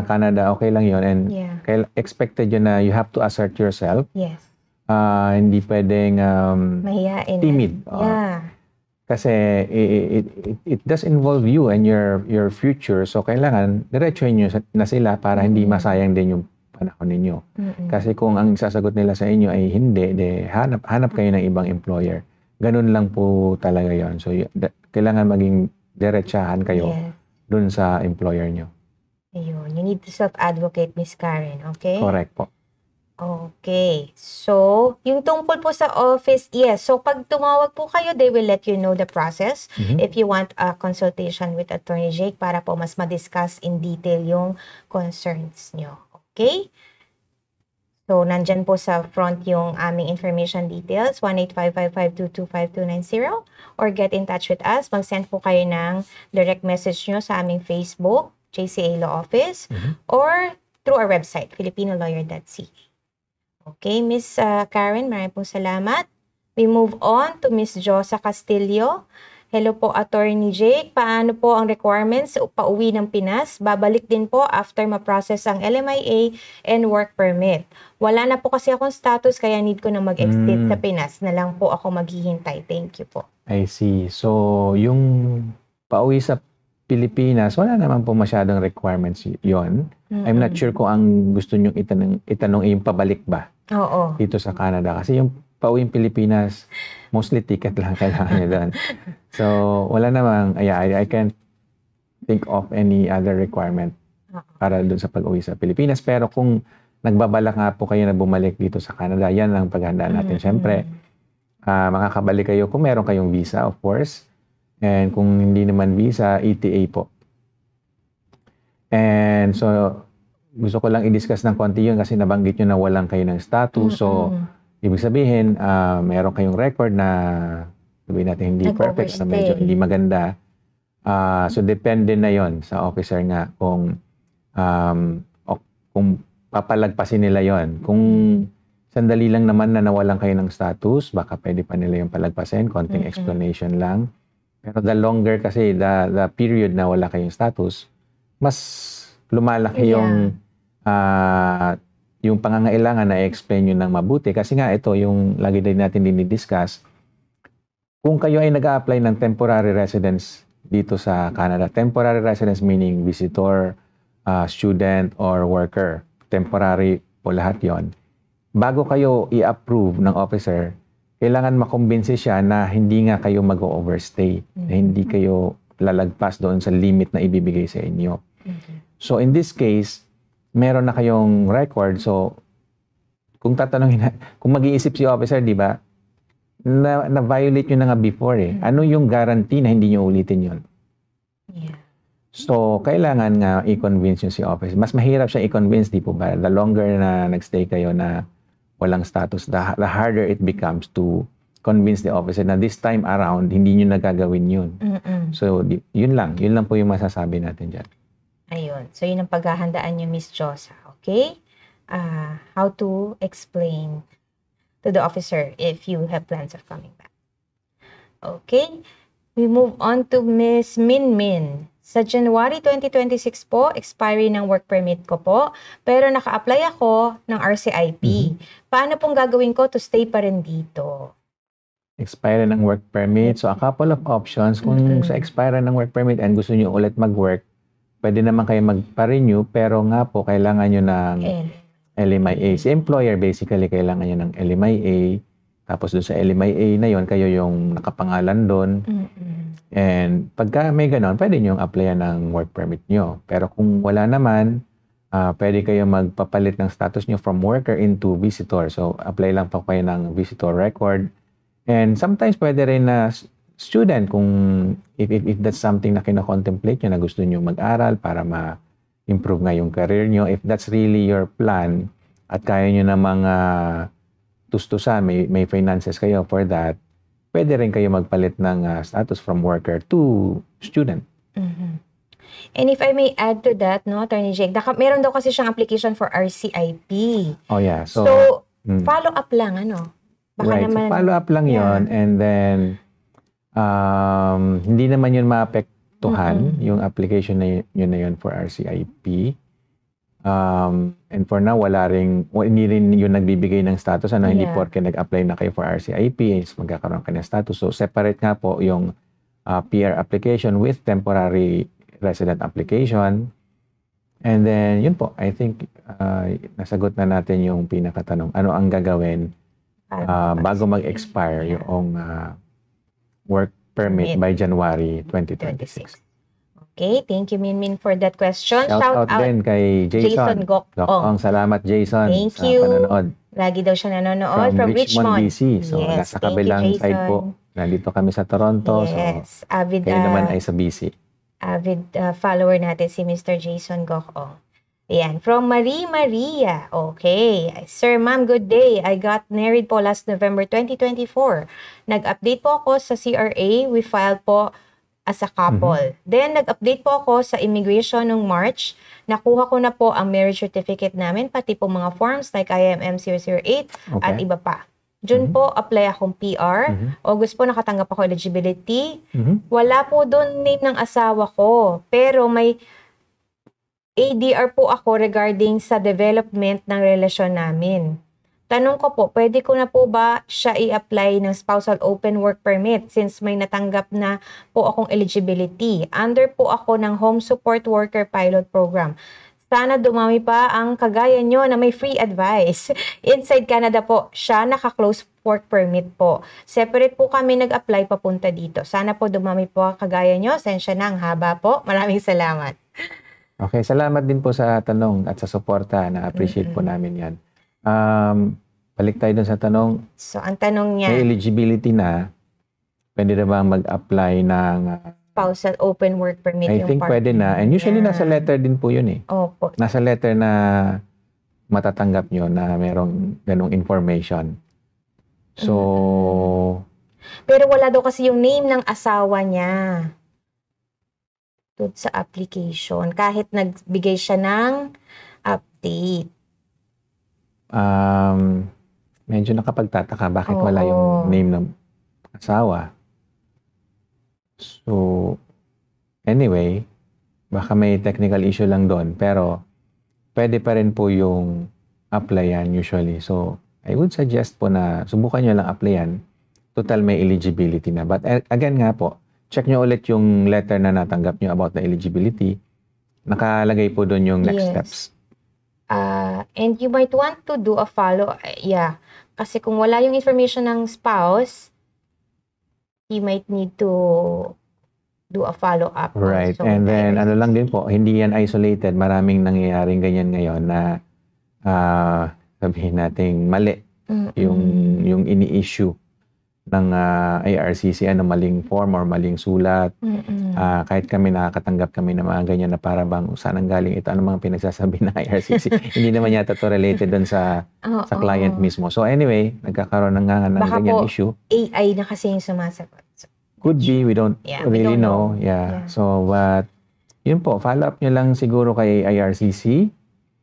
Canada, okay lang yun. And expected yun na you have to assert yourself. Yes. Hindi pwedeng mahihain. Timid. Kasi it does involve you and your future. So, kailangan diretsuhin nyo na sila para hindi masayang din yung panahon ninyo. Kasi kung ang sasagot nila sa inyo ay hindi, hanap kayo ng ibang employer. Ganun lang po talaga yon. So, kailangan maging diretsahan kayo dun sa employer nyo. Ayun. You need to self-advocate, Miss Karen. Okay? Correct po. Okay. So, yung tungkol po sa office, yes. So, pag tumawag po kayo, they will let you know the process if you want a consultation with Attorney Jake para po mas ma-discuss in detail yung concerns nyo. Okay? So, nandyan po sa front yung aming information details, 1-855-522-5290, or get in touch with us. Mag-send po kayo ng direct message nyo sa aming Facebook, JCA Law Office, or through our website, filipinolawyer.ca. Okay, Miss Karen, maraming pong salamat. We move on to Miss Josa Castillo. Hello po, Attorney Jake. Paano po ang requirements pauwi ng Pinas? Babalik din po after ma-process ang LMIA and work permit. Wala na po kasi akong status kaya need ko na mag-extend sa Pinas. Na lang po ako maghihintay. Thank you po. I see. So, yung pauwi sa Pilipinas, wala naman po masyadong requirements yon. I'm not sure kung ang gusto nyong itanong yung pabalik ba dito sa Canada. Kasi yung pauwi ng Pilipinas, mostly ticket lang kailangan nyo doon. So, wala namang, I can't think of any other requirement para doon sa pag-uwi sa Pilipinas. Pero kung nagbabala nga po kayo na bumalik dito sa Canada, yan ang paghandaan natin. Siyempre, makakabalik kayo kung meron kayong visa, of course. And kung hindi naman visa, ETA po. And so, gusto ko lang i-discuss ng konti yun kasi nabanggit nyo na walang kayo ng status. So, ibig sabihin, meron kayong record na sabihin natin hindi perfect, na medyo hindi maganda. So, depende na yon sa officer nga kung papalagpasin nila yon. Kung sandali lang naman na nawalan kayo ng status, baka pwede pa nila yung palagpasin, konting explanation lang. Pero the longer kasi, the period na wala kayong status, mas lumalaki yung pangangailangan na i-explain yun ng mabuti. Kasi nga ito, yung lagi din natin dinidiscuss, kung kayo ay nag-a-apply ng temporary residence dito sa Canada, temporary residence meaning visitor, student, or worker, temporary po lahat yon. Bago kayo i-approve ng officer, kailangan makumbinsi siya na hindi nga kayo mag-overstay, na hindi kayo lalagpas doon sa limit na ibibigay sa inyo. So in this case, meron na kayong record. So kung tatanungin, kung mag-iisip si officer, di ba, na-violate nyo na nga before eh. Ano yung guarantee na hindi nyo ulitin yun? So kailangan nga i-convince nyo si officer. Mas mahirap siya i-convince, di po ba? The longer na nag-stay kayo na walang status, the harder it becomes to convince the officer na this time around, hindi nyo nagagawin yun. So, yun lang po yung masasabi natin dyan. Ayun. So, yun ang paghahandaan niyo, Miss Josa. Okay? How to explain to the officer if you have plans of coming back. Okay? We move on to Miss Minmin. Sa January 2026 po, expiry ng work permit ko po, pero naka-apply ako ng RCIP. Paano pong gagawin ko to stay pa rin dito? Expiry ng work permit. So, a couple of options. Kung sa expiry ng work permit and gusto nyo ulit mag-work, pwede naman kayo magpa-renew, pero nga po, kailangan nyo ng LMIA. Si employer, basically, kailangan nyo ng LMIA. Tapos doon sa LMIA na yon, kayo yung nakapangalan doon. And pagka may ganon, pwede nyo applyan ng work permit nyo. Pero kung wala naman, pwede kayo magpapalit ng status nyo from worker into visitor. So, apply lang pa kayo ng visitor record. And sometimes pwede rin na student kung if that's something na kino-contemplate nyo na gusto nyo mag-aral para ma-improve nga yung career nyo. If that's really your plan at kaya nyo na mga tustusan, may finances kayo for that, pwede rin kayo magpalit ng status from worker to student. And if I may add to that, no, Attorney Jake, meron daw kasi siyang application for RCIP. Oh yeah. So follow-up lang, ano? Baka right. naman, so follow-up lang yon, and then hindi naman yun maapektuhan yung application na yun for RCIP. And for now, hindi rin yung nagbibigay ng status. Hindi porke nag-apply na kayo for RCIP, is magkakaroon ka ng status. So, separate nga po yung PR application with temporary resident application. And then, yun po, I think, nasagot na natin yung pinakatanong. Ano ang gagawin bago mag-expire yung work permit by January 2026. Okay, thank you, Minmin, for that question. Shout out din kay Jason Gokong. Salamat, Jason, thank sa you. Panonood. Lagi daw siya nanonood from Richmond, BC. So, yes, nasa kabilang side po. Nandito kami sa Toronto. Yes, so, kayo naman ay sa BC. Avid follower natin si Mr. Jason Gokong. Ayan, from Marie Maria. Okay. Sir, ma'am, good day. I got married po last November 2024. Nag-update po ako sa CRA. We filed po as a couple. Then, nag-update po ako sa immigration noong March. Nakuha ko na po ang marriage certificate namin, pati po mga forms like IMM 008 at iba pa. June po, apply akong PR. August po, nakatanggap ako eligibility. Wala po doon name ng asawa ko. Pero may ADR po ako regarding sa development ng relasyon namin. Tanong ko po, pwede ko na po ba siya i-apply ng spousal open work permit since may natanggap na po akong eligibility? Under po ako ng Home Support Worker Pilot Program. Sana dumami pa ang kagaya nyo na may free advice. Inside Canada po, siya naka-close work permit po. Separate po kami nag-apply papunta dito. Sana po dumami po kagaya nyo. Sensya na ang haba po. Maraming salamat. Okay, salamat din po sa tanong at sa suporta. Na-appreciate po namin yan. Balik tayo dun sa tanong. So, ang tanong niya, may eligibility na, pwede na ba mag-apply ng spousal open work permit? I think pwede na. And usually nasa letter din po yun eh. Opo. Nasa letter na matatanggap nyo na merong ganong information. So, pero wala daw kasi yung name ng asawa niya doon sa application. Kahit nagbigay siya ng update. Medyo nakapagtataka bakit wala yung name ng asawa. So, anyway, baka may technical issue lang doon. Pero, pwede pa rin po yung applyan usually. So, I would suggest po na subukan nyo lang applyan. Total may eligibility na. But again nga po, check nyo ulit yung letter na natanggap nyo about the eligibility. Nakalagay po doon yung next steps. And you might want to do a follow. Kasi kung wala yung information ng spouse, you might need to do a follow-up. Right. And then, ano lang din po, hindi yan isolated. Maraming nangyayaring ganyan ngayon na sabihin nating mali yung ini-issue ng IRCC, maling form or maling sulat. Kahit kami nakakatanggap kami ng mga ganyan na para bang saan ang galing ito, ano mga pinagsasabi ng IRCC. Hindi naman yata to related dun sa client mismo. So anyway, nagkakaroon ng ganyan issue. AI na kasi yung sumasagot. Could be, we don't really know. Yeah. So, but yun po, follow up nyo lang siguro kay IRCC.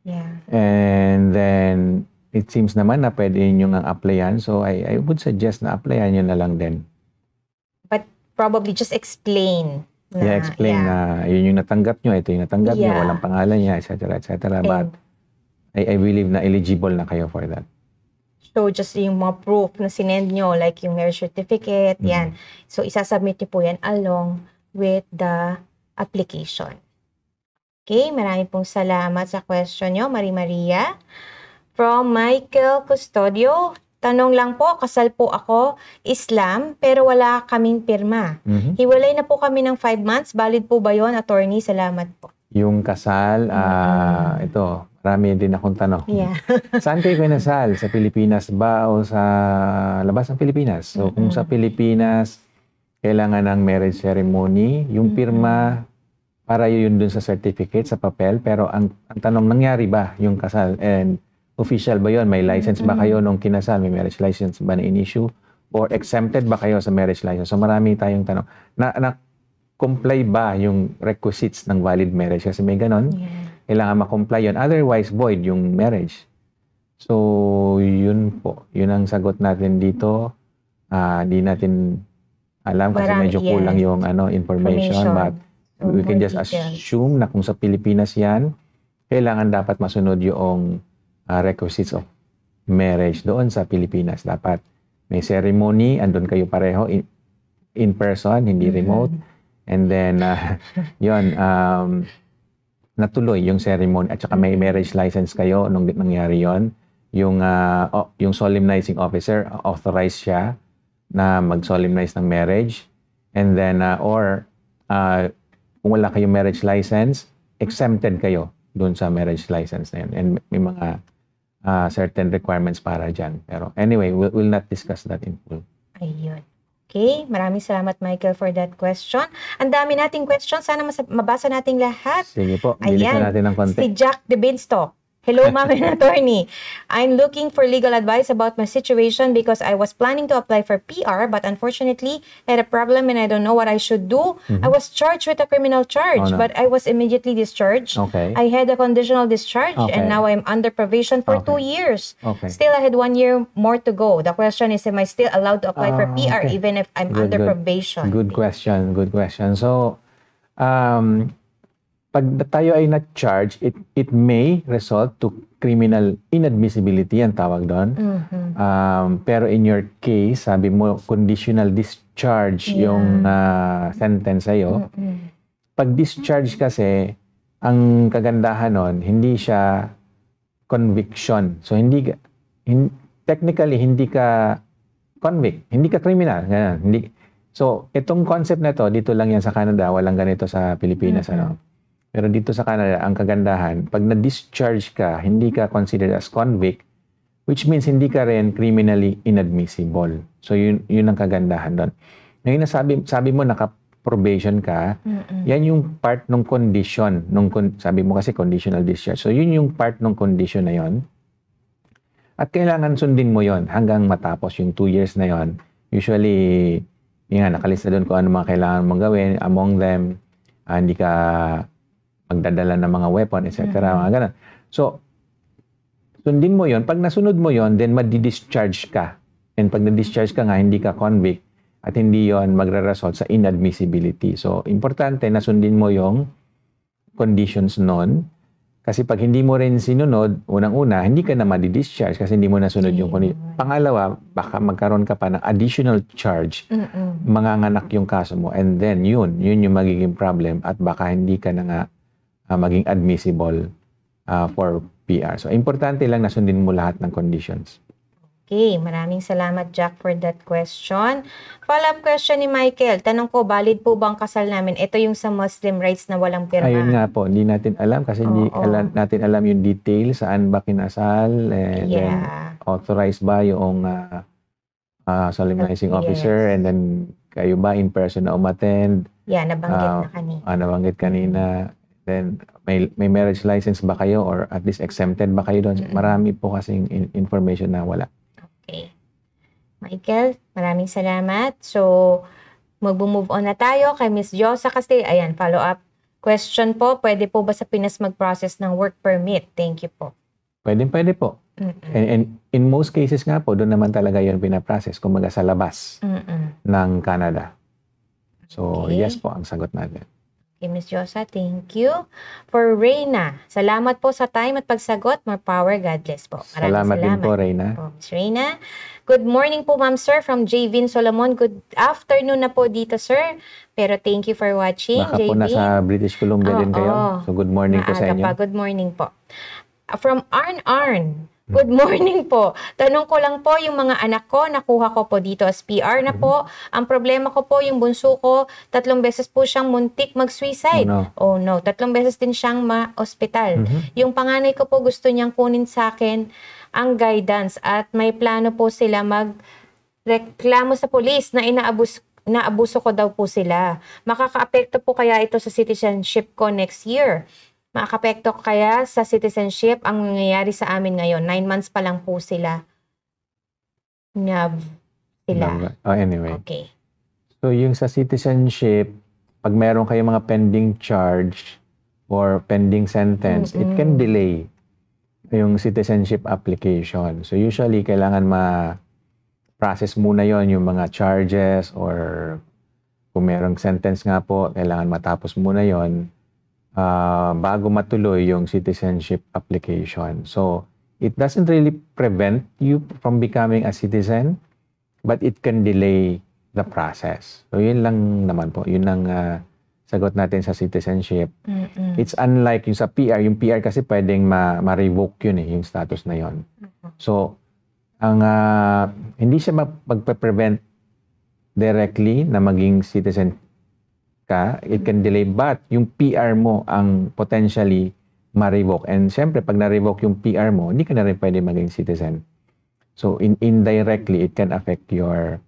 Yeah. And then, it seems naman na pwede nyo nga applyan. So, I would suggest na applyan nyo na lang din. But probably just explain. Explain na yun yung natanggap nyo, ito yung natanggap nyo, walang pangalan niya, etc. But I believe na eligible na kayo for that. So, just yung mga proof na sinend nyo, like yung marriage certificate, yan. So, isasubmit nyo po yan along with the application. Okay, marami pong salamat sa question nyo, Maria. From Michael Custodio, tanong lang po, kasal po ako, Islam, pero wala kaming pirma. Hiwalay na po kami ng 5 months, valid po ba yun, attorney? Salamat po. Yung kasal, ito, marami din akong tanong. Yeah. Saan kayo kinasal? Sa Pilipinas ba o sa labas ng Pilipinas? So, kung sa Pilipinas, kailangan ng marriage ceremony. Yung pirma, para yun dun sa certificate, sa papel. Pero ang tanong, nangyari ba yung kasal? And official ba yun? May license ba kayo nung kinasal? May marriage license ba na in-issue? Or exempted ba kayo sa marriage license? So, marami tayong tanong. Comply ba yung requisites ng valid marriage? Kasi may ganon. Kailangan ma-comply yun. Otherwise, void yung marriage. So, yun po. Yun ang sagot natin dito. Di natin alam kasi medyo kulang yung information. But we can just assume na kung sa Pilipinas yan, kailangan dapat masunod yung requisites of marriage doon sa Pilipinas. Dapat may ceremony, andun kayo pareho in person, hindi remote. And then, natuloy yung ceremony at saka may marriage license kayo nung nangyari yon. Yung solemnizing officer, authorized siya na mag-solemnize ng marriage. And then, kung wala kayong marriage license, exempted kayo dun sa marriage license na yun. And may mga certain requirements para dyan. Pero anyway, we'll not discuss that in full. Ayun. Okay, maraming salamat Michael for that question. Ang dami nating questions, sana mabasa nating lahat. Sige po, bilisan natin ng konti. Si Jack de Binstock. Hello, ma'am and attorney. I'm looking for legal advice about my situation because I was planning to apply for PR, but unfortunately, I had a problem and I don't know what I should do. I was charged with a criminal charge, but I was immediately discharged. I had a conditional discharge, and now I'm under probation for 2 years. Still, I had 1 year more to go. The question is, am I still allowed to apply for PR even if I'm under probation? Good question. So, pag tayo ay na-charge, it may result to criminal inadmissibility, ang tawag doon. Pero in your case, sabi mo, conditional discharge yung sentence sa'yo. Pag discharge kasi, ang kagandahan nun, hindi siya conviction. So, technically, hindi ka convict, hindi ka criminal. Ganun. So, itong concept na to, dito lang yan sa Canada, walang ganito sa Pilipinas. Pero dito sa Canada, ang kagandahan, pag na-discharge ka, hindi ka considered as convict, which means hindi ka rin criminally inadmissible. So, yun ang kagandahan doon. Ngayon sabi mo naka-probation ka, yan yung part ng condition. Sabi mo kasi conditional discharge. So, yun yung part ng condition na yon. At kailangan sundin mo yon hanggang matapos yung 2 years na yon. Usually, nakalista doon kung ano mga kailangan mong gawin. Among them, hindi ka magdadala ng mga weapon, etc. Mga ganun. So, sundin mo yon. Pag nasunod mo yon, then madi-discharge ka. And pag na-discharge ka nga, hindi ka convict at hindi yon magre-result sa inadmissibility. So, importante na sundin mo yung conditions nun. Kasi pag hindi mo rin sinunod, unang-una, hindi ka na madi-discharge kasi hindi mo nasunod yung condition. Pangalawa, baka magkaroon ka pa ng additional charge. Manganganak yung kaso mo. And then, yun yung magiging problem at baka hindi ka na nga maging admissible for PR. So, importante lang na sundin mo lahat ng conditions. Okay, maraming salamat Jack for that question. Follow-up question ni Michael. Tanong ko, valid po ba ang kasal namin? Ito yung sa Muslim rights na walang pirma. Ayun nga po, hindi natin alam kasi hindi natin alam yung details, saan ba kinasal, and then authorized ba yung solemnizing officer, and then kayo ba in person na umattend? Nabanggit kanina. Then, may marriage license ba kayo or at least exempted ba kayo doon? Marami po kasing information na wala. Okay. Michael, maraming salamat. So, mag-move on na tayo kay Miss Josa Castillo. Ayan, follow up Question po, pwede po ba sa Pinas mag-process ng work permit? Thank you po. Pwede po. And in most cases nga po, doon naman talaga yun pinaprocess, kumbaga sa labas ng Canada. So, yes po ang sagot natin. Okay, Ms. Josa, thank you. For Reyna, salamat po sa time at pagsagot. More power, God bless po. Salamat din po, Reyna. Ms. Reyna. Good morning po, Ma'am Sir, from Javin Solomon. Good afternoon na po dito, sir. Pero thank you for watching, Baka po nasa British Columbia din kayo. So, good morning po sa inyo. Good morning po. From Arn. Good morning po. Tanong ko lang po, yung mga anak ko, nakuha ko po dito as PR na po. Ang problema ko po, yung bunso ko, 3 beses po siyang muntik mag-suicide. Oh no. 3 beses din siyang ma-hospital. Yung panganay ko po, gusto niyang kunin sa akin ang guidance at may plano po sila magreklamo sa police na inaabuso ko daw po sila. Makakaapekto po kaya ito sa citizenship ko next year? Makakapekto kaya sa citizenship ang nangyayari sa amin ngayon? 9 months pa lang po sila. Anyway. Okay. So, yung sa citizenship, pag meron kayong mga pending charge or pending sentence, it can delay yung citizenship application. So, usually, kailangan ma-process muna yon yung mga charges or kung merong sentence nga po, kailangan matapos muna yon bago matuloy yung citizenship application. So, it doesn't really prevent you from becoming a citizen, but it can delay the process. So, yun lang naman po. Yun ang sagot natin sa citizenship. It's unlike yung sa PR. Yung PR kasi pwedeng ma-revoke yun yung status na yun. So, hindi siya magpe-prevent directly na maging citizen ka, it can delay, but yung PR mo ang potentially ma-revoke. And syempre, pag na-revoke yung PR mo, hindi ka na rin pwede maging citizen. So, indirectly, it can affect your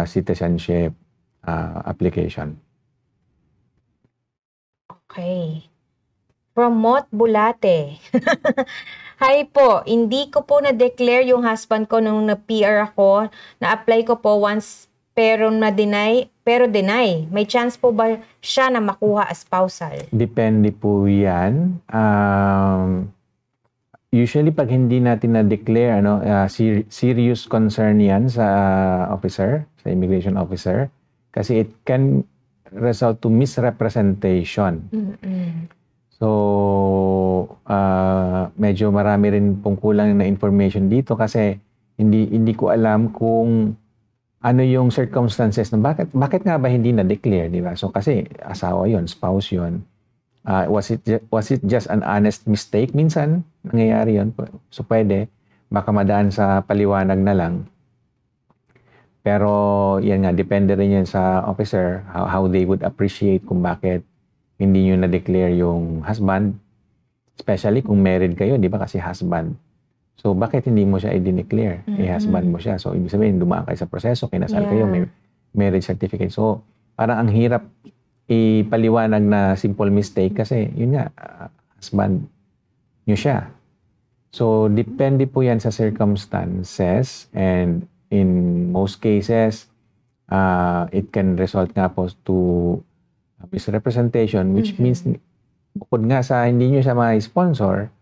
citizenship application. Okay. From Mot Bulate. Hi po, hindi ko po na-declare yung husband ko nung na-PR ako. Na-apply ko po once pero deny. May chance po ba siya na makuha as spousal? Depende po yan. Usually, pag hindi natin na-declare, serious concern yan sa officer, sa immigration officer, kasi it can result to misrepresentation. So, medyo marami rin pong kulang na information dito kasi hindi ko alam kung ano yung circumstances na bakit nga ba hindi na-declare, di ba? So kasi asawa yon, spouse yon. Was it just an honest mistake? Minsan nangyayari yon. So pwede baka madaan sa paliwanag na lang. Pero yan nga, depende rin yan sa officer how they would appreciate kung bakit hindi nyo na-declare yung husband. Especially kung married kayo, di ba? Kasi husband. So, bakit hindi mo siya i-declare? Husband mo siya. So, ibig sabihin, dumaan kayo sa proseso, kinasal kayo, may marriage certificate. So, parang ang hirap ipaliwanag na simple mistake kasi, yun nga, husband nyo siya. So, depende po yan sa circumstances and in most cases, it can result nga po to misrepresentation, which means, bukod nga sa hindi nyo siya ma-sponsor,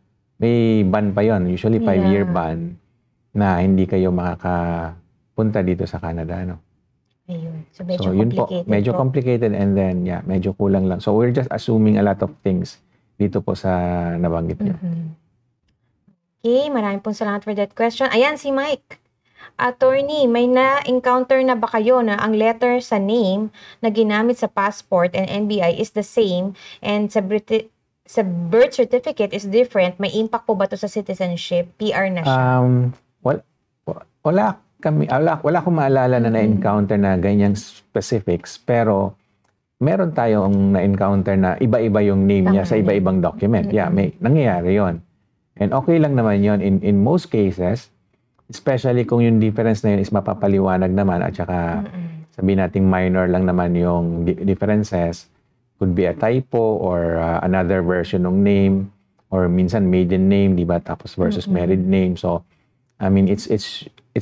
may ban pa yon, usually 5-year ban na hindi kayo makakapunta dito sa Canada, no? Ayun. So, medyo complicated. Medyo complicated and then, medyo kulang lang. So, we're just assuming a lot of things dito po sa nabanggit niyo. Okay, maraming pong salamat for that question. Ayan, si Mike. Attorney, may na-encounter na ba kayo na ang letter sa name na ginamit sa passport and NBI is the same and sa birth certificate is different? May impact po ba to sa citizenship? PR na siya? Wala akong maalala na na-encounter na ganyang specifics, pero meron tayong na-encounter na iba-iba yung name niya sa iba-ibang document. May nangyayari yon. And okay lang naman yon in most cases, especially kung yung difference na yun is mapapaliwanag naman at saka sabihin nating minor lang naman yung differences. Could be a typo or another version ng name or minsan maiden name, di ba? Tapos versus married name. So, I mean, it's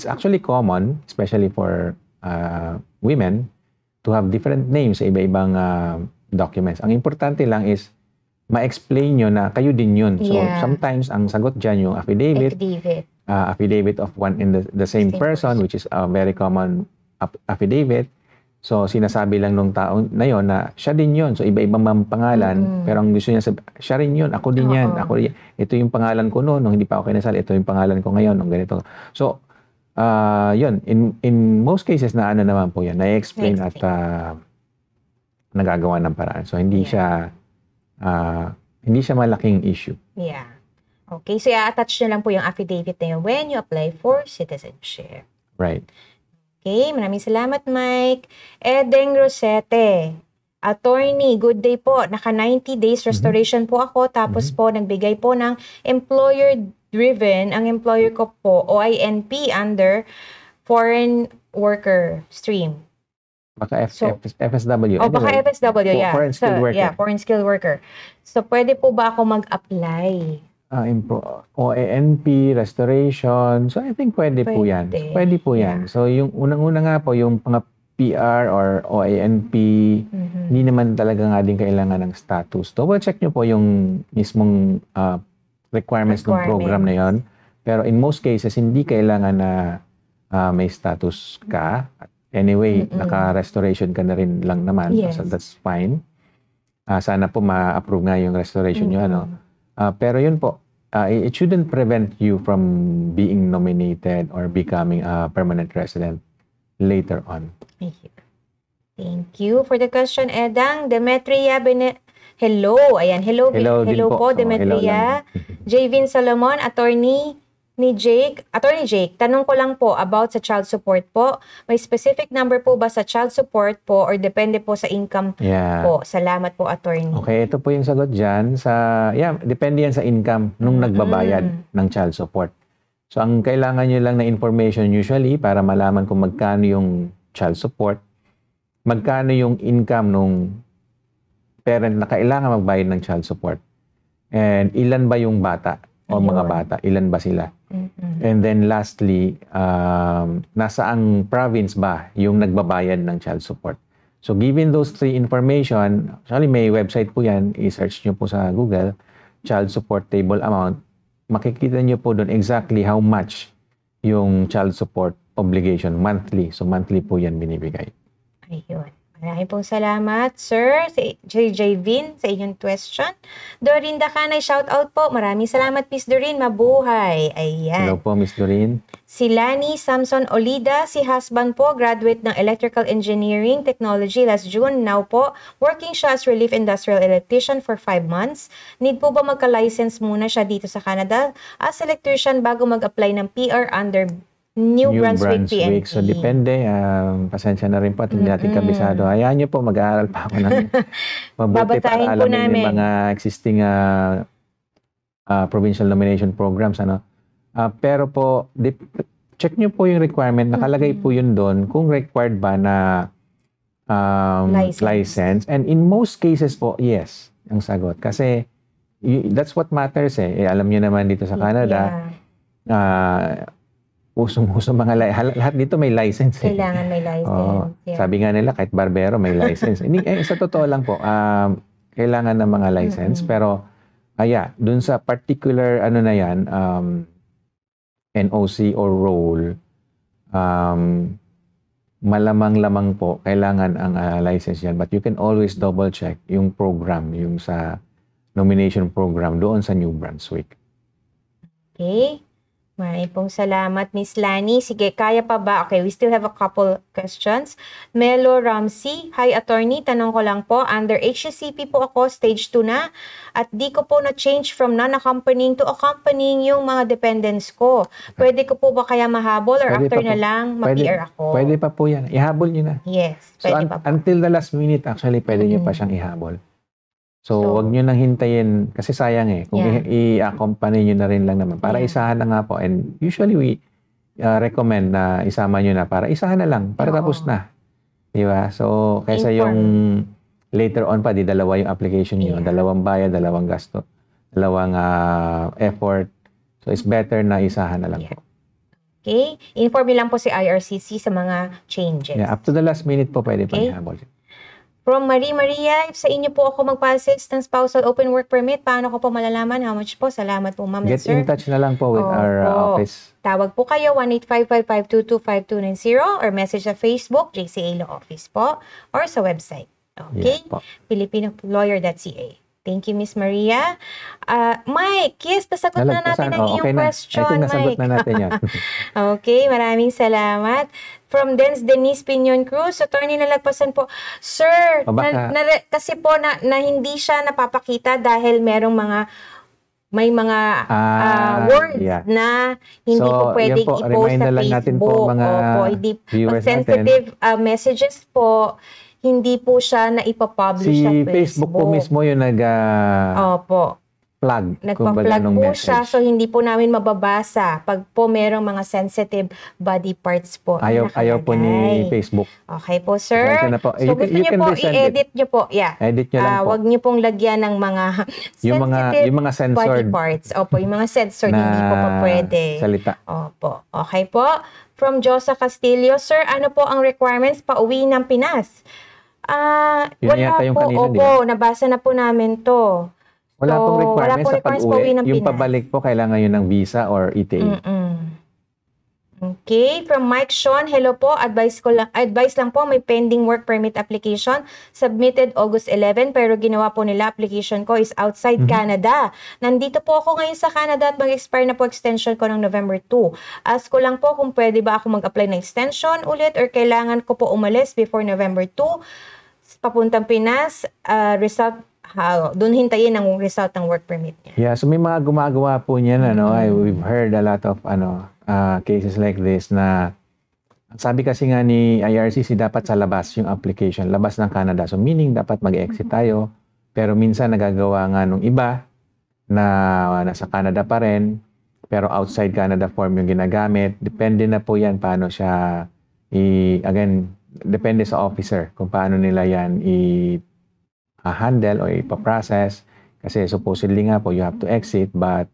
actually common, especially for women, to have different names sa iba-ibang documents. Ang importante lang is ma-explain nyo na kayo din yun. So, sometimes, ang sagot dyan yung affidavit of one in the same person, which is a very common affidavit. So, sinasabi lang nung tao na yon na siya din yun. So, iba-ibang pangalan, pero ang gusto niya sabi, siya rin yun, ako din yan. Ito yung pangalan ko noon, nung hindi pa ako kinasal, ito yung pangalan ko ngayon, nung ganito. So, yun, in most cases na ano naman po yan, na-explain at nagagawa ng paraan. So, hindi siya malaking issue. Yeah. Okay, so i-attach na lang po yung affidavit na yun when you apply for citizenship. Right. Okay, maraming salamat, Mike. Edeng Rosete, attorney, good day po. Naka 90 days restoration po ako, tapos po nagbigay po ng employer-driven, ang employer ko po, OINP under foreign worker stream. Baka FSW. Baka FSW, yeah. Foreign skilled worker. Yeah, foreign skilled worker. So, pwede po ba ako mag-apply? OANP, restoration. So, I think pwede po yan. Pwede po yan. So, yung unang-una nga po, yung mga PR or OANP, hindi naman talaga nga din kailangan ng status. Double check nyo po yung mismong requirements ng program na yon. Pero in most cases, hindi kailangan na may status ka. Anyway, naka-restoration ka na rin lang naman. Yes. So, that's fine. Sana po ma-approve nga yung restoration nyo. Ano? Pero yun po, it shouldn't prevent you from being nominated or becoming a permanent resident later on. Thank you for the question, Edang. Demetria Hello. Ayan, hello po, Demetria. Javin Solomon, attorney Attorney Jake, tanong ko lang po about sa child support po. May specific number po ba sa child support po or depende po sa income po? Salamat po, attorney. Okay, ito po yung sagot dyan. Depende yan sa income nung nagbabayad ng child support. So, ang kailangan nyo lang na information usually para malaman kung magkano yung child support, magkano yung income nung parent na kailangan magbayad ng child support, and ilan ba yung bata o mga bata, ilan ba sila? And then lastly, nasaang province ba yung nagbabayad ng child support? So given those three information, actually may website po yan, i-search nyo po sa Google, child support table amount, makikita nyo po doon exactly how much yung child support obligation monthly. So monthly po yan binibigay. Ayun. Maraming pong salamat, sir, JJ Vin, sa inyong question. Dorin Dakanay, shout out po. Maraming salamat, Miss Dorin. Mabuhay. Ayan. Hello po, Miss Dorin. Si Lani Samson Olida, si husband po, graduate ng Electrical Engineering Technology last June. Now po, working siya as relief industrial electrician for 5 months. Need po ba magka-license muna siya dito sa Canada as electrician bago mag-apply ng PR under New Brunswick PNP. So, depende. Pasensya na rin po at hindi natin kabisado. Hayaan nyo po, mag-aaral pa ako ng mabuti para alamin yung mga existing provincial nomination programs. Pero po, check nyo po yung requirement. Nakalagay po yun doon kung required ba na license. And in most cases po, yes, ang sagot. Kasi that's what matters eh. Alam nyo naman dito sa Canada, usong-usong lahat dito may license. Kailangan may license. Sabi nga nila, kahit barbero may license. Sa totoo lang po, kailangan ng mga license. Pero, dun sa particular, na yan, NOC or role, malamang-lamang po, kailangan ang license yan. But you can always double-check yung program, yung sa nomination program doon sa New Brunswick. Okay. Maraming pong salamat, Miss Lani. Sige, kaya pa ba? Okay, we still have a couple questions. Melo Ramsey, hi attorney, tanong ko lang po, under HCCP po ako, stage 2 na, at di ko po na-change from non-accompanying to accompanying yung mga dependents ko. Pwede ko po ba kaya mahabol or after na lang ma-PR ako? Pwede pa po yan. Ihabol nyo na. Yes, pwede pa po. Until the last minute, actually, pwede nyo pa siyang ihabol. So, wag nyo nang hintayin, kasi sayang eh, kung i-accompany nyo na rin lang naman. Para isahan na nga po. And usually we recommend na isama nyo na para isahan na lang, para tapos na. Di ba? So, kaysa yung later on pa, dalawa yung application nyo, dalawang bayad, dalawang gasto, dalawang effort. So, it's better na isahan na lang po. Okay? Inform nyo lang po si IRCC sa mga changes. Up to the last minute po, pwede pa ihabol. From Maria, if sa inyo po ako magpa-assist ng spousal open work permit, paano ko po malalaman? How much po? Salamat po, ma'am. Get in touch na lang po with our office. Tawag po kayo, 1-855-522-5290 or message sa Facebook, JCA Law Office po, or sa website. Okay? Yeah, filipinolawyer.ca. Thank you, Miss Maria. Mike, yes, nasagot na natin ang iyong question, Mike. Nasagot na natin yan. Okay, maraming salamat. From Denise Pinion Cruz, Attorney Nalagpasan po. Sir, kasi po na hindi siya napapakita dahil may mga words na hindi po pwedeng i-post sa Facebook. Sensitive messages po, hindi po siya na ipapublish sa Facebook. Si Facebook po mismo yung nagpa-flag po siya, so hindi po namin mababasa pag po merong mga sensitive body parts po. Ayaw po ni Facebook. Okay po, sir. So gusto niyo po, i-edit niyo po. Yeah. Edit niyo lang po. Huwag niyo pong lagyan ng mga sensitive yung mga body parts. Opo, yung mga censored, hindi po pa pwede. Salita. Opo. Okay po. From Josa Castillo, sir, ano po ang requirements pa uwi ng Pinas? Wala po. Opo, nabasa na po namin to. Wala pong requirements sa pag-uwi. Yung pabalik po, kailangan yun ng visa or ETA. Okay. From Mike Sean, hello po. Advice lang po, may pending work permit application. Submitted August 11, pero ginawa po nila application ko is outside Canada. Nandito po ako ngayon sa Canada at mag-expire na po extension ko ng November 2. Ask ko lang po kung pwede ba ako mag-apply ng extension ulit or kailangan ko po umalis before November 2. Papuntang Pinas, result doon hintayin ang result ng work permit niya. Yeah, so may mga gumagawa po niyan, we've heard a lot of cases like this na sabi kasi nga ni IRCC dapat sa labas yung application, labas ng Canada. So meaning dapat mag-exit tayo, pero minsan nagagawa nga nung iba na nasa Canada pa rin, pero outside Canada form yung ginagamit. Depende na po yan paano siya again, depende sa officer kung paano nila yan handle o ipaprocess kasi supposedly nga po you have to exit but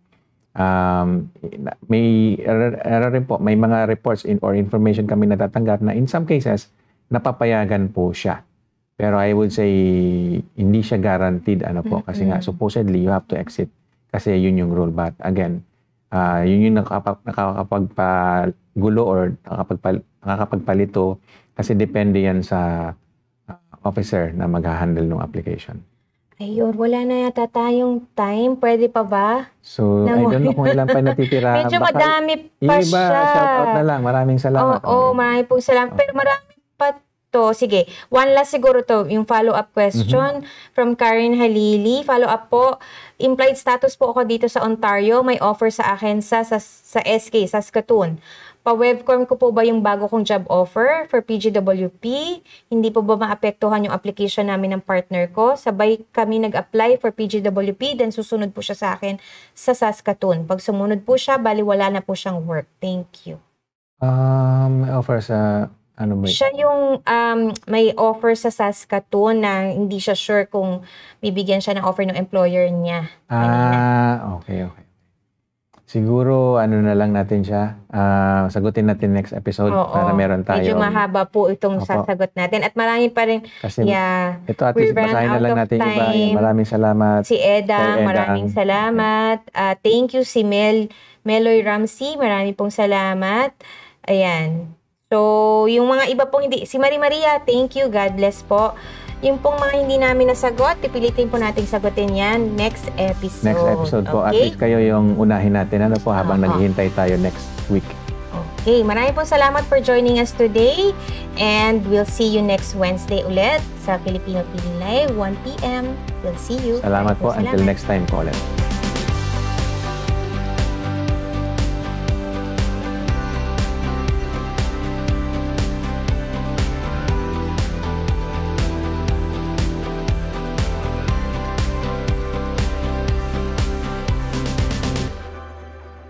may error rin po, may mga reports or information kami natatanggap na in some cases napapayagan po siya, pero I would say hindi siya guaranteed kasi nga supposedly you have to exit kasi yun yung rule, but again yun yung nakakapagpagulo or nakakapagpalito kasi depende yan sa officer na mag-handle ng application. Ayun, wala na yata tayong time. Pwede pa ba? So, I don't know kung ilan pa natitira. Medyo madami pa siya. Shout out na lang. Maraming salamat. Oo, marami pong salamat. Pero marami pa to. Sige, one last siguro to. Yung follow-up question from Karen Halili. Follow-up po. Implied status po ako dito sa Ontario. May offer sa akin sa SK, Saskatoon. Pa-webcom ko po ba yung bago kong job offer for PGWP? Hindi po ba maapektuhan yung application namin ng partner ko? Sabay kami nag-apply for PGWP, then susunod po siya sa akin sa Saskatoon. Pag sumunod po siya, bali wala na po siyang work. Thank you. May offer sa ano ba? Siya yung may offer sa Saskatoon na hindi siya sure kung bibigyan siya ng offer ng employer niya. Okay. Siguro, na lang natin siya. Sagutin natin next episode para meron tayo. Medyo mahaba po itong sasagot natin. At marami pa rin. Kasi ito at least basahin na lang natin iba. Maraming salamat. Si Edang, maraming salamat. Thank you si Meloy Ramsey. Maraming pong salamat. Ayan. So, yung mga iba pong hindi. Si Maria, thank you. God bless po. Yung pong mga hindi namin nasagot, pipilitin po nating sagutin yan next episode. Next episode po. At least kayo yung unahin natin habang naghihintay tayo next week. Okay. Maraming pong salamat for joining us today. And we'll see you next Wednesday ulit sa Filipino TV Live, 1 p.m. We'll see you. Salamat po. Until next time po ulit.